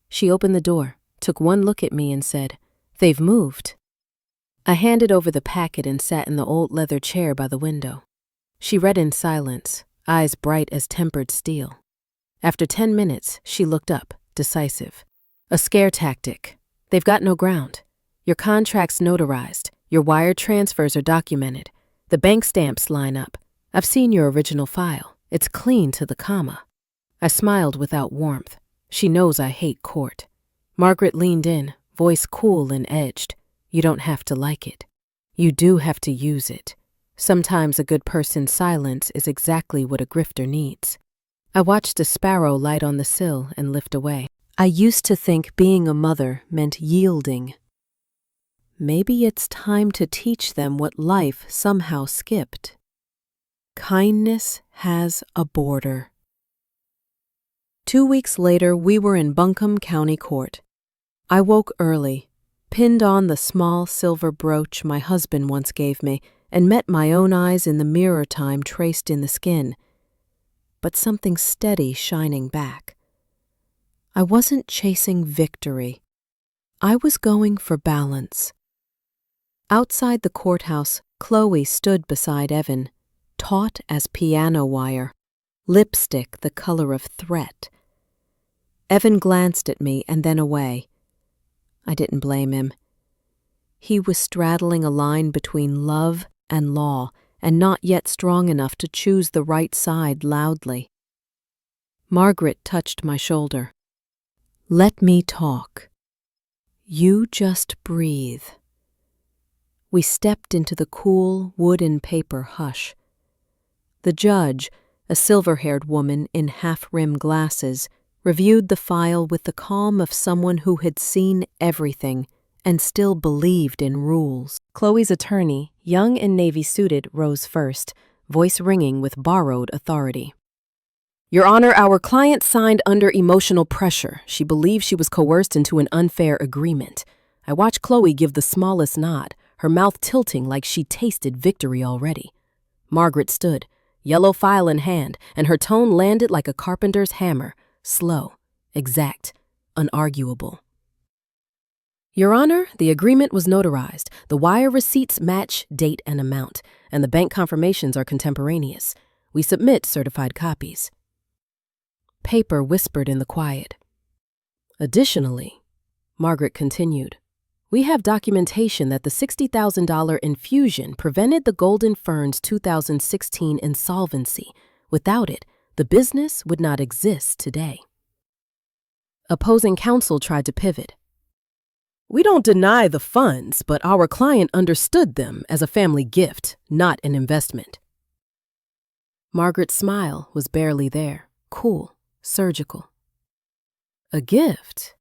She opened the door, took one look at me and said, "They've moved." I handed over the packet and sat in the old leather chair by the window. She read in silence, eyes bright as tempered steel. After 10 minutes, she looked up, decisive. "A scare tactic. They've got no ground. Your contract's notarized. Your wire transfers are documented. The bank stamps line up. I've seen your original file. It's clean to the comma." I smiled without warmth. She knows I hate court. Margaret leaned in, voice cool and edged. "You don't have to like it. You do have to use it. Sometimes a good person's silence is exactly what a grifter needs." I watched a sparrow light on the sill and lift away. I used to think being a mother meant yielding. Maybe it's time to teach them what life somehow skipped. Kindness has a border. 2 weeks later, we were in Buncombe County Court. I woke early, pinned on the small silver brooch my husband once gave me, and met my own eyes in the mirror time traced in the skin, but something steady shining back. I wasn't chasing victory. I was going for balance. Outside the courthouse, Chloe stood beside Evan, taut as piano wire, lipstick the color of threat. Evan glanced at me and then away. I didn't blame him. He was straddling a line between love and law, and not yet strong enough to choose the right side loudly. Margaret touched my shoulder. "Let me talk. You just breathe." We stepped into the cool wood and paper hush. The judge, a silver-haired woman in half-rimmed glasses, reviewed the file with the calm of someone who had seen everything and still believed in rules. Chloe's attorney, young and navy-suited, rose first, voice ringing with borrowed authority. "Your Honor, our client signed under emotional pressure. She believed she was coerced into an unfair agreement." I watched Chloe give the smallest nod, her mouth tilting like she tasted victory already. Margaret stood, yellow file in hand, and her tone landed like a carpenter's hammer, slow, exact, unarguable. "Your Honor, the agreement was notarized. The wire receipts match date and amount, and the bank confirmations are contemporaneous. We submit certified copies." Paper whispered in the quiet. "Additionally," Margaret continued, We have documentation that the $60,000 infusion prevented the Golden Fern's 2016 insolvency. Without it, the business would not exist today. Opposing counsel tried to pivot. We don't deny the funds, but our client understood them as a family gift, not an investment. Margaret's smile was barely there, cool, surgical. A gift?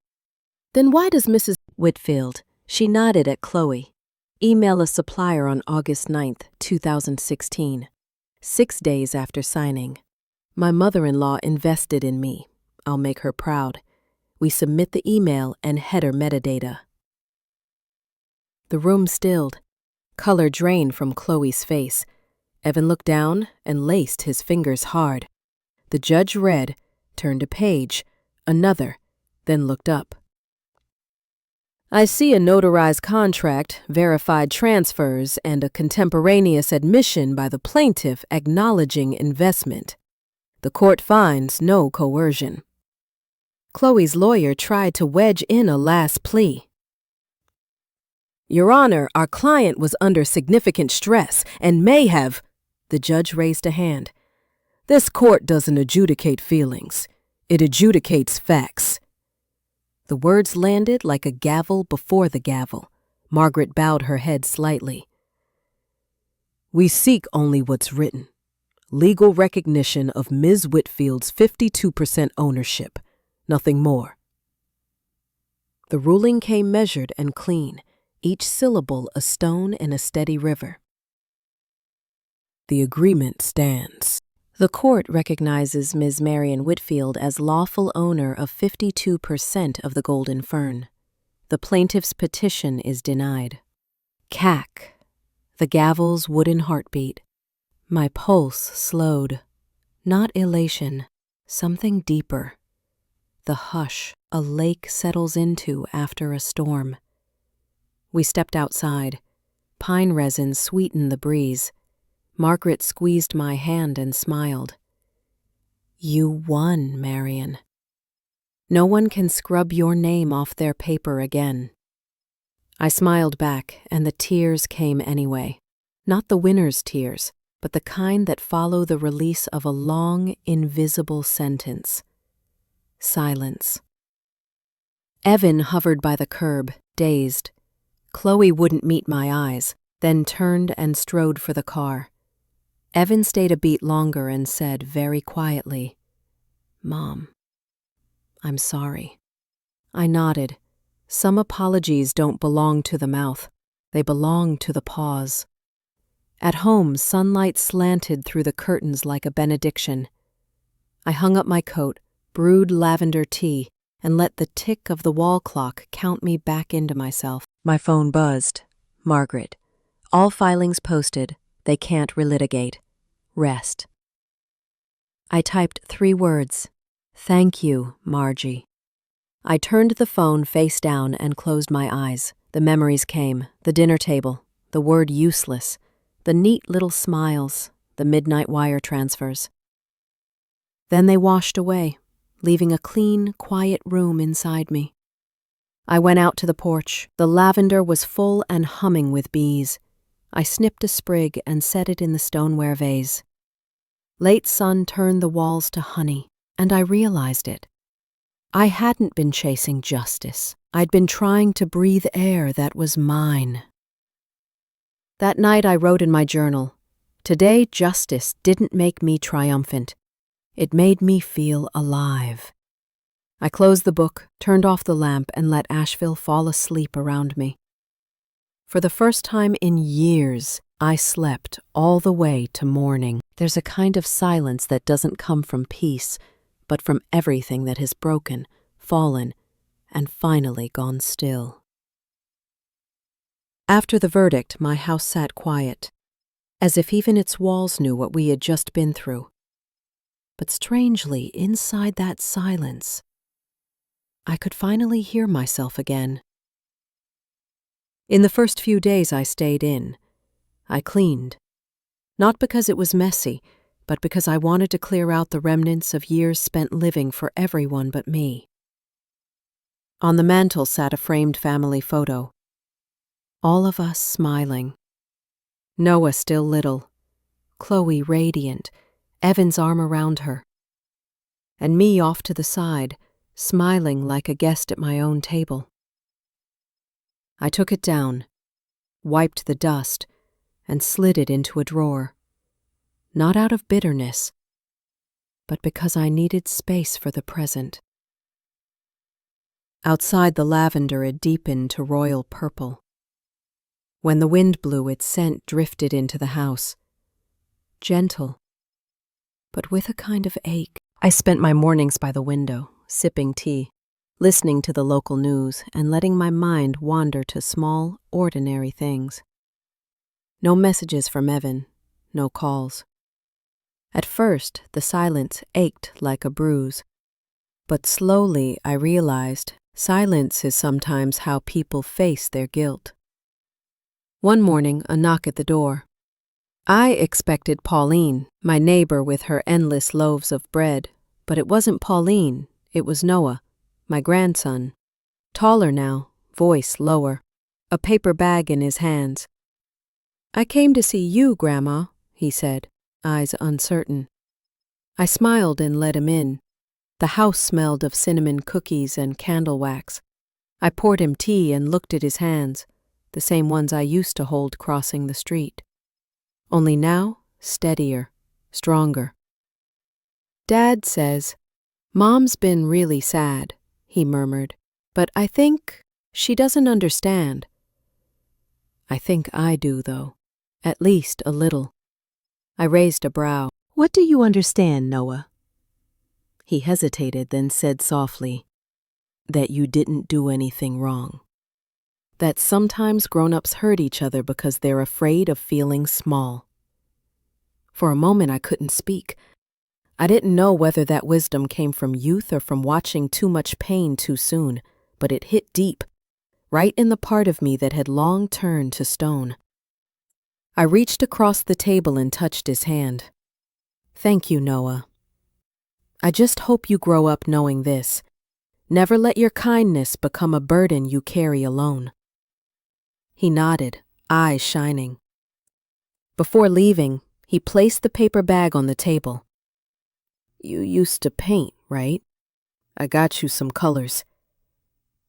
Then why does Mrs. Whitfield, she nodded at Chloe, email a supplier on August 9th, 2016, 6 days after signing? My mother-in-law invested in me. I'll make her proud. We submit the email and header metadata. The room stilled. Color drained from Chloe's face. Evan looked down and laced his fingers hard. The judge read, turned a page, another, then looked up. I see a notarized contract, verified transfers, and a contemporaneous admission by the plaintiff acknowledging investment. The court finds no coercion. Chloe's lawyer tried to wedge in a last plea. Your Honor, our client was under significant stress and may have... The judge raised a hand. This court doesn't adjudicate feelings. It adjudicates facts. The words landed like a gavel before the gavel. Margaret bowed her head slightly. We seek only what's written. Legal recognition of Ms. Whitfield's 52% ownership. Nothing more. The ruling came measured and clean, each syllable a stone in a steady river. The agreement stands. The court recognizes Ms. Marion Whitfield as lawful owner of 52% of the Golden Fern. The plaintiff's petition is denied. Cack. The gavel's wooden heartbeat. My pulse slowed. Not elation, something deeper. The hush a lake settles into after a storm. We stepped outside. Pine resin sweetened the breeze. Margaret squeezed my hand and smiled. You won, Marion. No one can scrub your name off their paper again. I smiled back, and the tears came anyway. Not the winner's tears, but the kind that follow the release of a long, invisible sentence. Silence. Evan hovered by the curb, dazed. Chloe wouldn't meet my eyes, then turned and strode for the car. Evan stayed a beat longer and said very quietly, Mom, I'm sorry. I nodded. Some apologies don't belong to the mouth. They belong to the pause. At home, sunlight slanted through the curtains like a benediction. I hung up my coat, brewed lavender tea, and let the tick of the wall clock count me back into myself. My phone buzzed. Margaret. All filings posted. They can't relitigate. Rest. I typed 3 words. Thank you, Margie. I turned the phone face down and closed my eyes. The memories came. The dinner table. The word useless. The neat little smiles. The midnight wire transfers. Then they washed away, leaving a clean, quiet room inside me. I went out to the porch. The lavender was full and humming with bees. I snipped a sprig and set it in the stoneware vase. Late sun turned the walls to honey, and I realized it. I hadn't been chasing justice. I'd been trying to breathe air that was mine. That night I wrote in my journal, today justice didn't make me triumphant. It made me feel alive. I closed the book, turned off the lamp, and let Asheville fall asleep around me. For the first time in years, I slept all the way to morning. There's a kind of silence that doesn't come from peace, but from everything that has broken, fallen, and finally gone still. After the verdict, my house sat quiet, as if even its walls knew what we had just been through. But strangely, inside that silence, I could finally hear myself again. In the first few days I stayed in. I cleaned. Not because it was messy, but because I wanted to clear out the remnants of years spent living for everyone but me. On the mantel sat a framed family photo. All of us smiling. Noah still little, Chloe radiant, Evan's arm around her, and me off to the side, smiling like a guest at my own table. I took it down, wiped the dust, and slid it into a drawer, not out of bitterness, but because I needed space for the present. Outside, the lavender had deepened to royal purple. When the wind blew, its scent drifted into the house, gentle, but with a kind of ache. I spent my mornings by the window, sipping tea, listening to the local news, and letting my mind wander to small, ordinary things. No messages from Evan, no calls. At first, the silence ached like a bruise, but slowly I realized silence is sometimes how people face their guilt. One morning, a knock at the door. I expected Pauline, my neighbor with her endless loaves of bread, but it wasn't Pauline, it was Noah, my grandson. Taller now, voice lower, a paper bag in his hands. "I came to see you, Grandma," he said, eyes uncertain. I smiled and let him in. The house smelled of cinnamon cookies and candle wax. I poured him tea and looked at his hands, the same ones I used to hold crossing the street. Only now, steadier, stronger. "Dad says, Mom's been really sad," he murmured, "but I think she doesn't understand." I think I do, though, at least a little. I raised a brow. "What do you understand, Noah?" He hesitated, then said softly, "That you didn't do anything wrong. That sometimes grown-ups hurt each other because they're afraid of feeling small." For a moment I couldn't speak. I didn't know whether that wisdom came from youth or from watching too much pain too soon, but it hit deep, right in the part of me that had long turned to stone. I reached across the table and touched his hand. "Thank you, Noah. I just hope you grow up knowing this. Never let your kindness become a burden you carry alone." He nodded, eyes shining. Before leaving, he placed the paper bag on the table. "You used to paint, right? I got you some colors.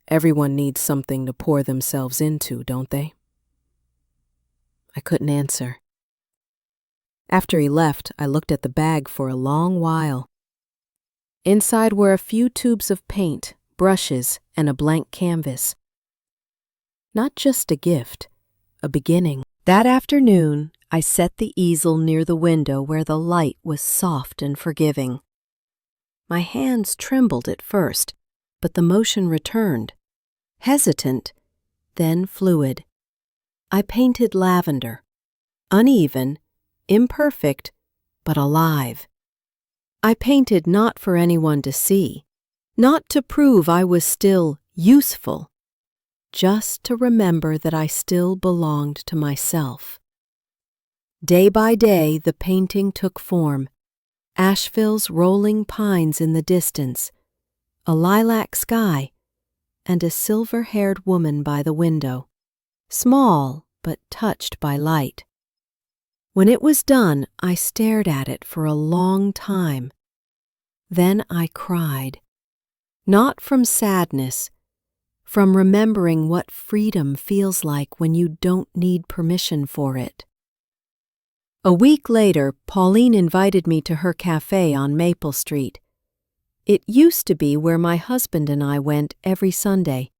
Everyone needs something to pour themselves into, don't they?" I couldn't answer. After he left, I looked at the bag for a long while. Inside were a few tubes of paint, brushes, and a blank canvas. Not just a gift, a beginning. That afternoon, I set the easel near the window where the light was soft and forgiving. My hands trembled at first, but the motion returned. Hesitant, then fluid. I painted lavender, uneven, imperfect, but alive. I painted not for anyone to see, not to prove I was still useful, just to remember that I still belonged to myself. Day by day, the painting took form. Asheville's rolling pines in the distance, a lilac sky, and a silver-haired woman by the window, small but touched by light. When it was done, I stared at it for a long time. Then I cried, not from sadness, from remembering what freedom feels like when you don't need permission for it. A week later, Pauline invited me to her cafe on Maple Street. It used to be where my husband and I went every Sunday.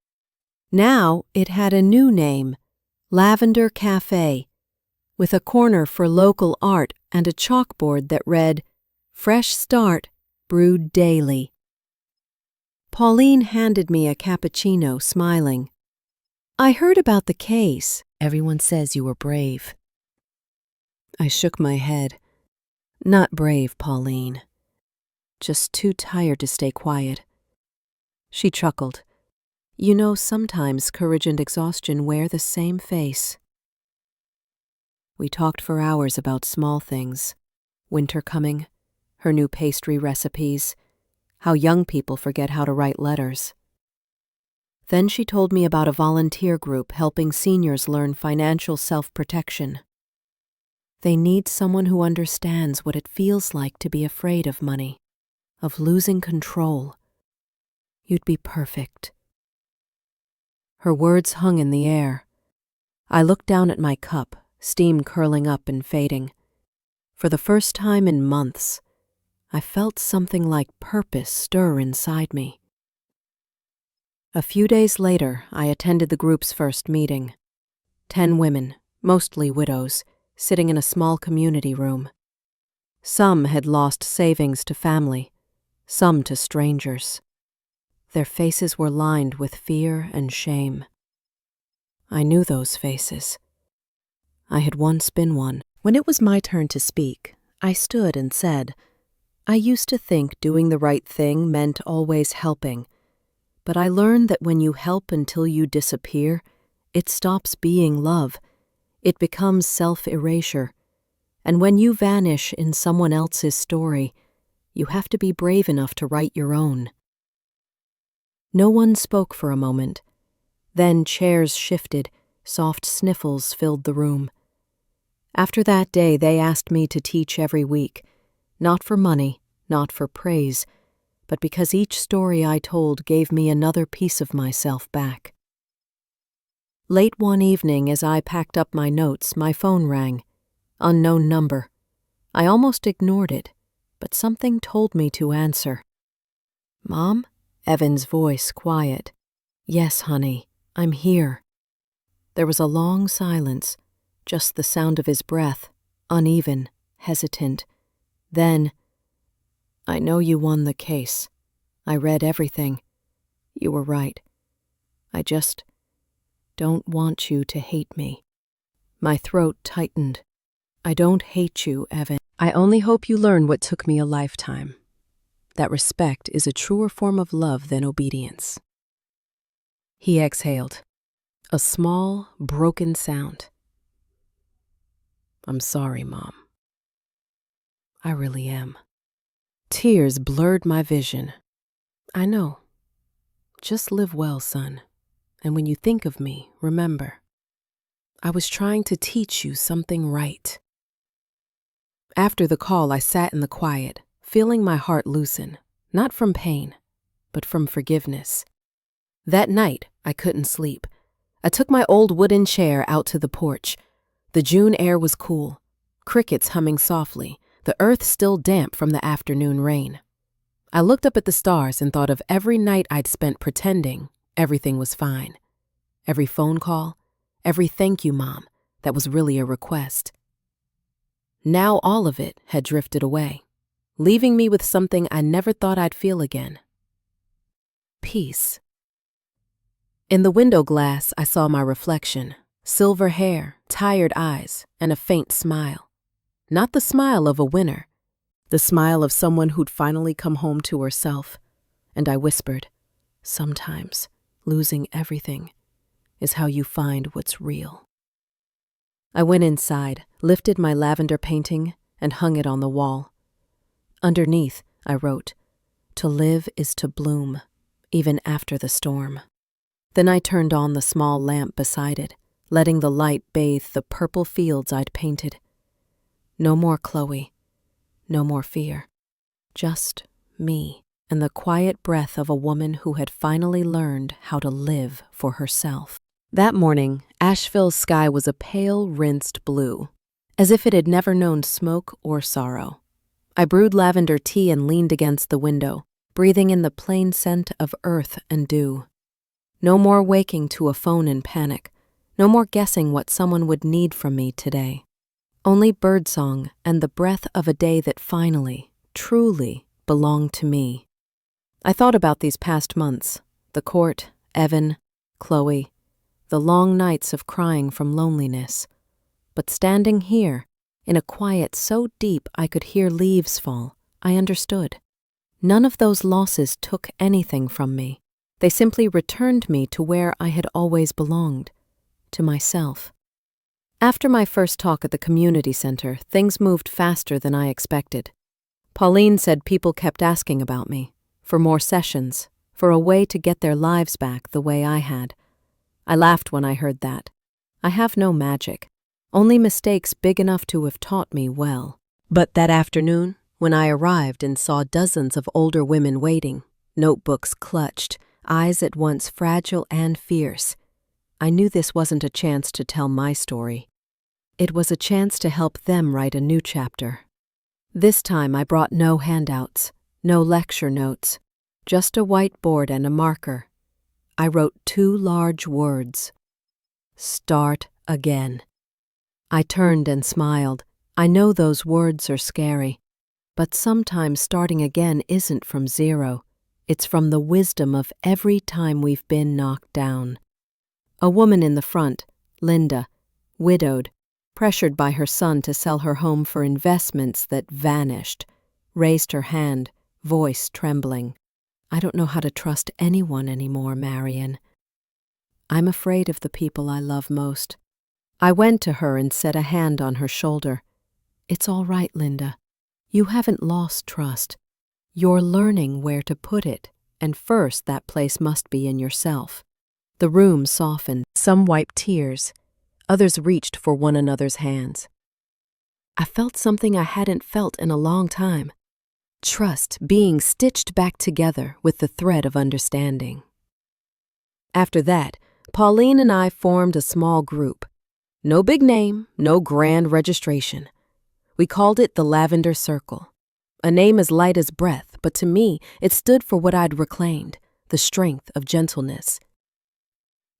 Now it had a new name, Lavender Cafe, with a corner for local art and a chalkboard that read, "Fresh Start, brewed daily." Pauline handed me a cappuccino, smiling. "I heard about the case. Everyone says you were brave." I shook my head. "Not brave, Pauline. Just too tired to stay quiet." She chuckled. "You know, sometimes courage and exhaustion wear the same face." We talked for hours about small things. Winter coming, her new pastry recipes, how young people forget how to write letters. Then she told me about a volunteer group helping seniors learn financial self-protection. They need someone who understands what it feels like to be afraid of money, of losing control. You'd be perfect. Her words hung in the air. I looked down at my cup, steam curling up and fading. For the first time in months, I felt something like purpose stir inside me. A few days later, I attended the group's first meeting. 10 women, mostly widows, sitting in a small community room. Some had lost savings to family, some to strangers. Their faces were lined with fear and shame. I knew those faces. I had once been one. When it was my turn to speak, I stood and said, I used to think doing the right thing meant always helping, but I learned that when you help until you disappear, it stops being love. It becomes self-erasure. And when you vanish in someone else's story, you have to be brave enough to write your own. No one spoke for a moment. Then chairs shifted, soft sniffles filled the room. After that day, they asked me to teach every week, not for money, not for praise, but because each story I told gave me another piece of myself back. Late one evening, as I packed up my notes, my phone rang. Unknown number. I almost ignored it, but something told me to answer. Mom? Evan's voice quiet. Yes, honey, I'm here. There was a long silence, just the sound of his breath, uneven, hesitant. Then, I know you won the case. I read everything. You were right. I just don't want you to hate me. My throat tightened. I don't hate you, Evan. I only hope you learn what took me a lifetime. That respect is a truer form of love than obedience. He exhaled. A small, broken sound. I'm sorry, Mom. I really am. Tears blurred my vision. I know. Just live well, son. And when you think of me, remember, I was trying to teach you something right. After the call, I sat in the quiet, feeling my heart loosen, not from pain, but from forgiveness. That night, I couldn't sleep. I took my old wooden chair out to the porch. The June air was cool, crickets humming softly, the earth still damp from the afternoon rain. I looked up at the stars and thought of every night I'd spent pretending everything was fine. Every phone call, every thank you, Mom, that was really a request. Now all of it had drifted away, leaving me with something I never thought I'd feel again. Peace. In the window glass, I saw my reflection, silver hair, tired eyes, and a faint smile. Not the smile of a winner, the smile of someone who'd finally come home to herself. And I whispered, sometimes losing everything is how you find what's real. I went inside, lifted my lavender painting, and hung it on the wall. Underneath, I wrote, to live is to bloom, even after the storm. Then I turned on the small lamp beside it, letting the light bathe the purple fields I'd painted. No more Chloe, no more fear. Just me and the quiet breath of a woman who had finally learned how to live for herself. That morning, Asheville's sky was a pale, rinsed blue, as if it had never known smoke or sorrow. I brewed lavender tea and leaned against the window, breathing in the plain scent of earth and dew. No more waking to a phone in panic, no more guessing what someone would need from me today. Only birdsong and the breath of a day that finally, truly belonged to me. I thought about these past months, the court, Evan, Chloe, the long nights of crying from loneliness. But standing here, in a quiet so deep I could hear leaves fall, I understood. None of those losses took anything from me. They simply returned me to where I had always belonged, to myself. After my first talk at the community center, things moved faster than I expected. Pauline said people kept asking about me, for more sessions, for a way to get their lives back the way I had. I laughed when I heard that. I have no magic, only mistakes big enough to have taught me well. But that afternoon, when I arrived and saw dozens of older women waiting, notebooks clutched, eyes at once fragile and fierce, I knew this wasn't a chance to tell my story. It was a chance to help them write a new chapter. This time I brought no handouts, no lecture notes, just a whiteboard and a marker. I wrote 2 large words. Start again. I turned and smiled. I know those words are scary, but sometimes starting again isn't from zero. It's from the wisdom of every time we've been knocked down. A woman in the front, Linda, widowed, pressured by her son to sell her home for investments that vanished, raised her hand, voice trembling. I don't know how to trust anyone anymore, Marion. I'm afraid of the people I love most. I went to her and set a hand on her shoulder. It's all right, Linda. You haven't lost trust. You're learning where to put it, and first that place must be in yourself. The room softened. Some wiped tears. Others reached for one another's hands. I felt something I hadn't felt in a long time. Trust being stitched back together with the thread of understanding. After that, Pauline and I formed a small group. No big name, no grand registration. We called it the Lavender Circle. A name as light as breath, but to me, it stood for what I'd reclaimed, the strength of gentleness.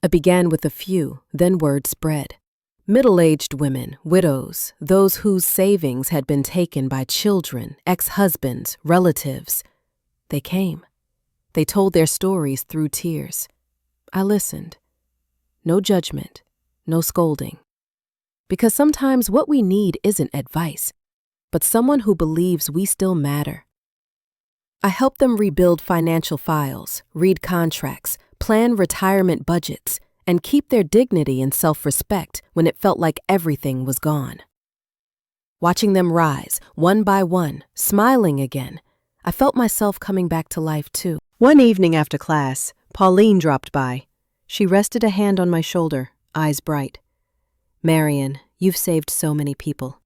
It began with a few, then word spread. Middle-aged women, widows, those whose savings had been taken by children, ex-husbands, relatives. They came. They told their stories through tears. I listened. No judgment, no scolding. Because sometimes what we need isn't advice, but someone who believes we still matter. I helped them rebuild financial files, read contracts, plan retirement budgets, and keep their dignity and self-respect when it felt like everything was gone. Watching them rise, one by one, smiling again, I felt myself coming back to life too. One evening after class, Pauline dropped by. She rested a hand on my shoulder, eyes bright. Marion, you've saved so many people.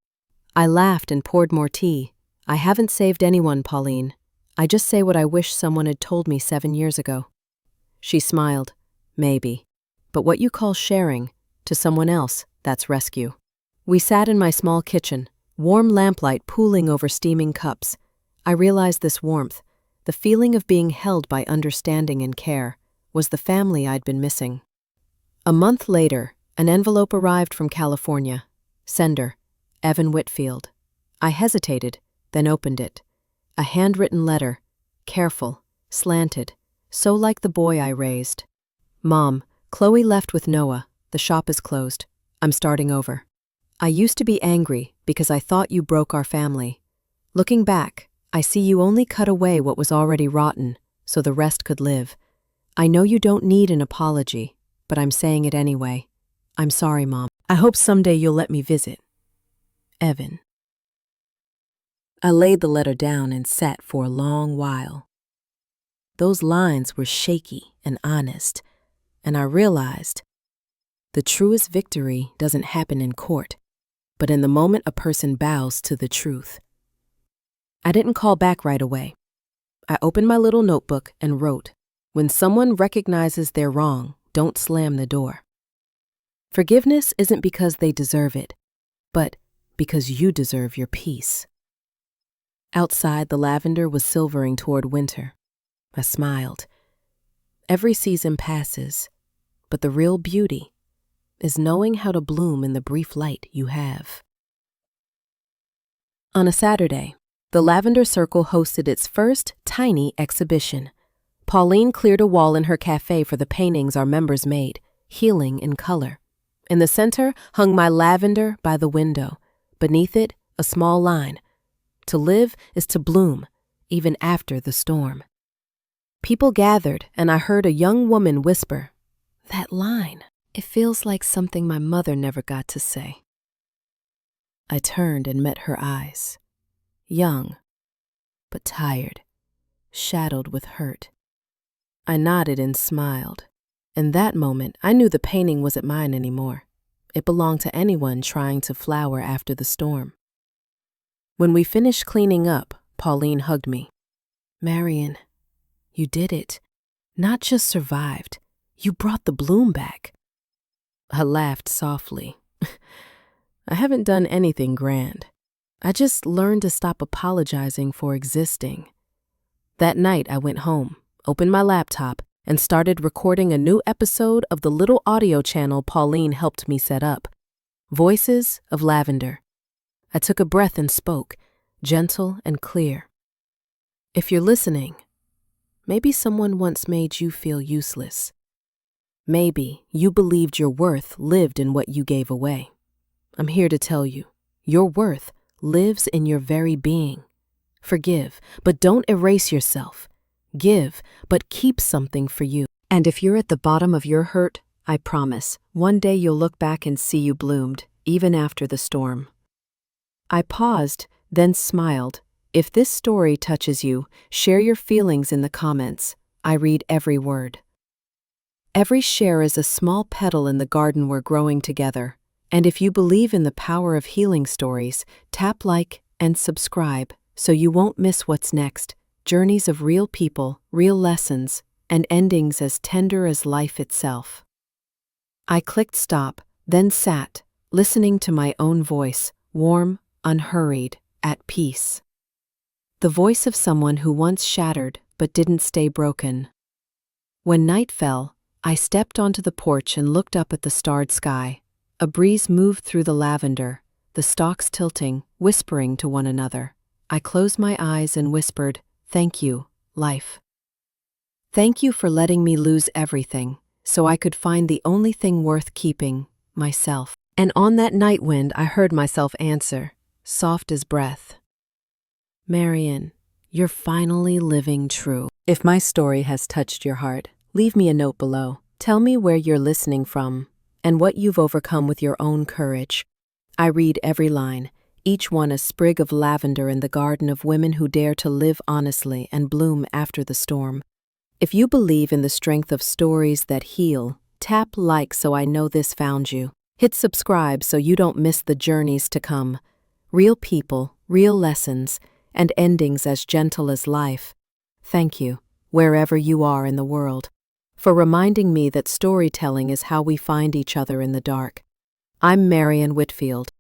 I laughed and poured more tea. I haven't saved anyone, Pauline. I just say what I wish someone had told me 7 years ago. She smiled. Maybe. But what you call sharing, to someone else, that's rescue. We sat in my small kitchen, warm lamplight pooling over steaming cups. I realized this warmth, the feeling of being held by understanding and care, was the family I'd been missing. A month later, an envelope arrived from California. Sender, Evan Whitfield. I hesitated, then opened it. A handwritten letter, careful, slanted, so like the boy I raised. Mom, Chloe left with Noah. The shop is closed. I'm starting over. I used to be angry because I thought you broke our family. Looking back, I see you only cut away what was already rotten so the rest could live. I know you don't need an apology, but I'm saying it anyway. I'm sorry, Mom. I hope someday you'll let me visit. Evan. I laid the letter down and sat for a long while. Those lines were shaky and honest, and I realized the truest victory doesn't happen in court, but in the moment a person bows to the truth. I didn't call back right away. I opened my little notebook and wrote, when someone recognizes they're wrong, don't slam the door. Forgiveness isn't because they deserve it, but because you deserve your peace. Outside, the lavender was silvering toward winter. I smiled. Every season passes, but the real beauty is knowing how to bloom in the brief light you have. On a Saturday, the Lavender Circle hosted its first tiny exhibition. Pauline cleared a wall in her cafe for the paintings our members made, healing in color. In the center hung my lavender by the window. Beneath it, a small line. To live is to bloom, even after the storm. People gathered, and I heard a young woman whisper, "That line, it feels like something my mother never got to say." I turned and met her eyes. Young, but tired, shadowed with hurt. I nodded and smiled. In that moment, I knew the painting wasn't mine anymore. It belonged to anyone trying to flower after the storm. When we finished cleaning up, Pauline hugged me. "Marian, you did it. Not just survived, you brought the bloom back." I laughed softly. I haven't done anything grand. I just learned to stop apologizing for existing. That night, I went home, opened my laptop, and started recording a new episode of the little audio channel Pauline helped me set up, Voices of Lavender. I took a breath and spoke, gentle and clear. If you're listening, maybe someone once made you feel useless. Maybe you believed your worth lived in what you gave away. I'm here to tell you, your worth lives in your very being. Forgive, but don't erase yourself. Give, but keep something for you. And if you're at the bottom of your hurt, I promise, one day you'll look back and see you bloomed, even after the storm. I paused, then smiled. If this story touches you, share your feelings in the comments. I read every word. Every share is a small petal in the garden we're growing together. And if you believe in the power of healing stories, tap like and subscribe so you won't miss what's next. Journeys of real people, real lessons, and endings as tender as life itself. I clicked stop, then sat, listening to my own voice, warm, unhurried, at peace. The voice of someone who once shattered but didn't stay broken. When night fell, I stepped onto the porch and looked up at the starred sky. A breeze moved through the lavender, the stalks tilting, whispering to one another. I closed my eyes and whispered, "Thank you, life. Thank you for letting me lose everything, so I could find the only thing worth keeping, myself." And on that night wind, I heard myself answer, soft as breath. "Marian, you're finally living true." If my story has touched your heart, leave me a note below. Tell me where you're listening from and what you've overcome with your own courage. I read every line, each one a sprig of lavender in the garden of women who dare to live honestly and bloom after the storm. If you believe in the strength of stories that heal, tap like so I know this found you. Hit subscribe so you don't miss the journeys to come. Real people, real lessons, and endings as gentle as life. Thank you, wherever you are in the world, for reminding me that storytelling is how we find each other in the dark. I'm Marian Whitfield.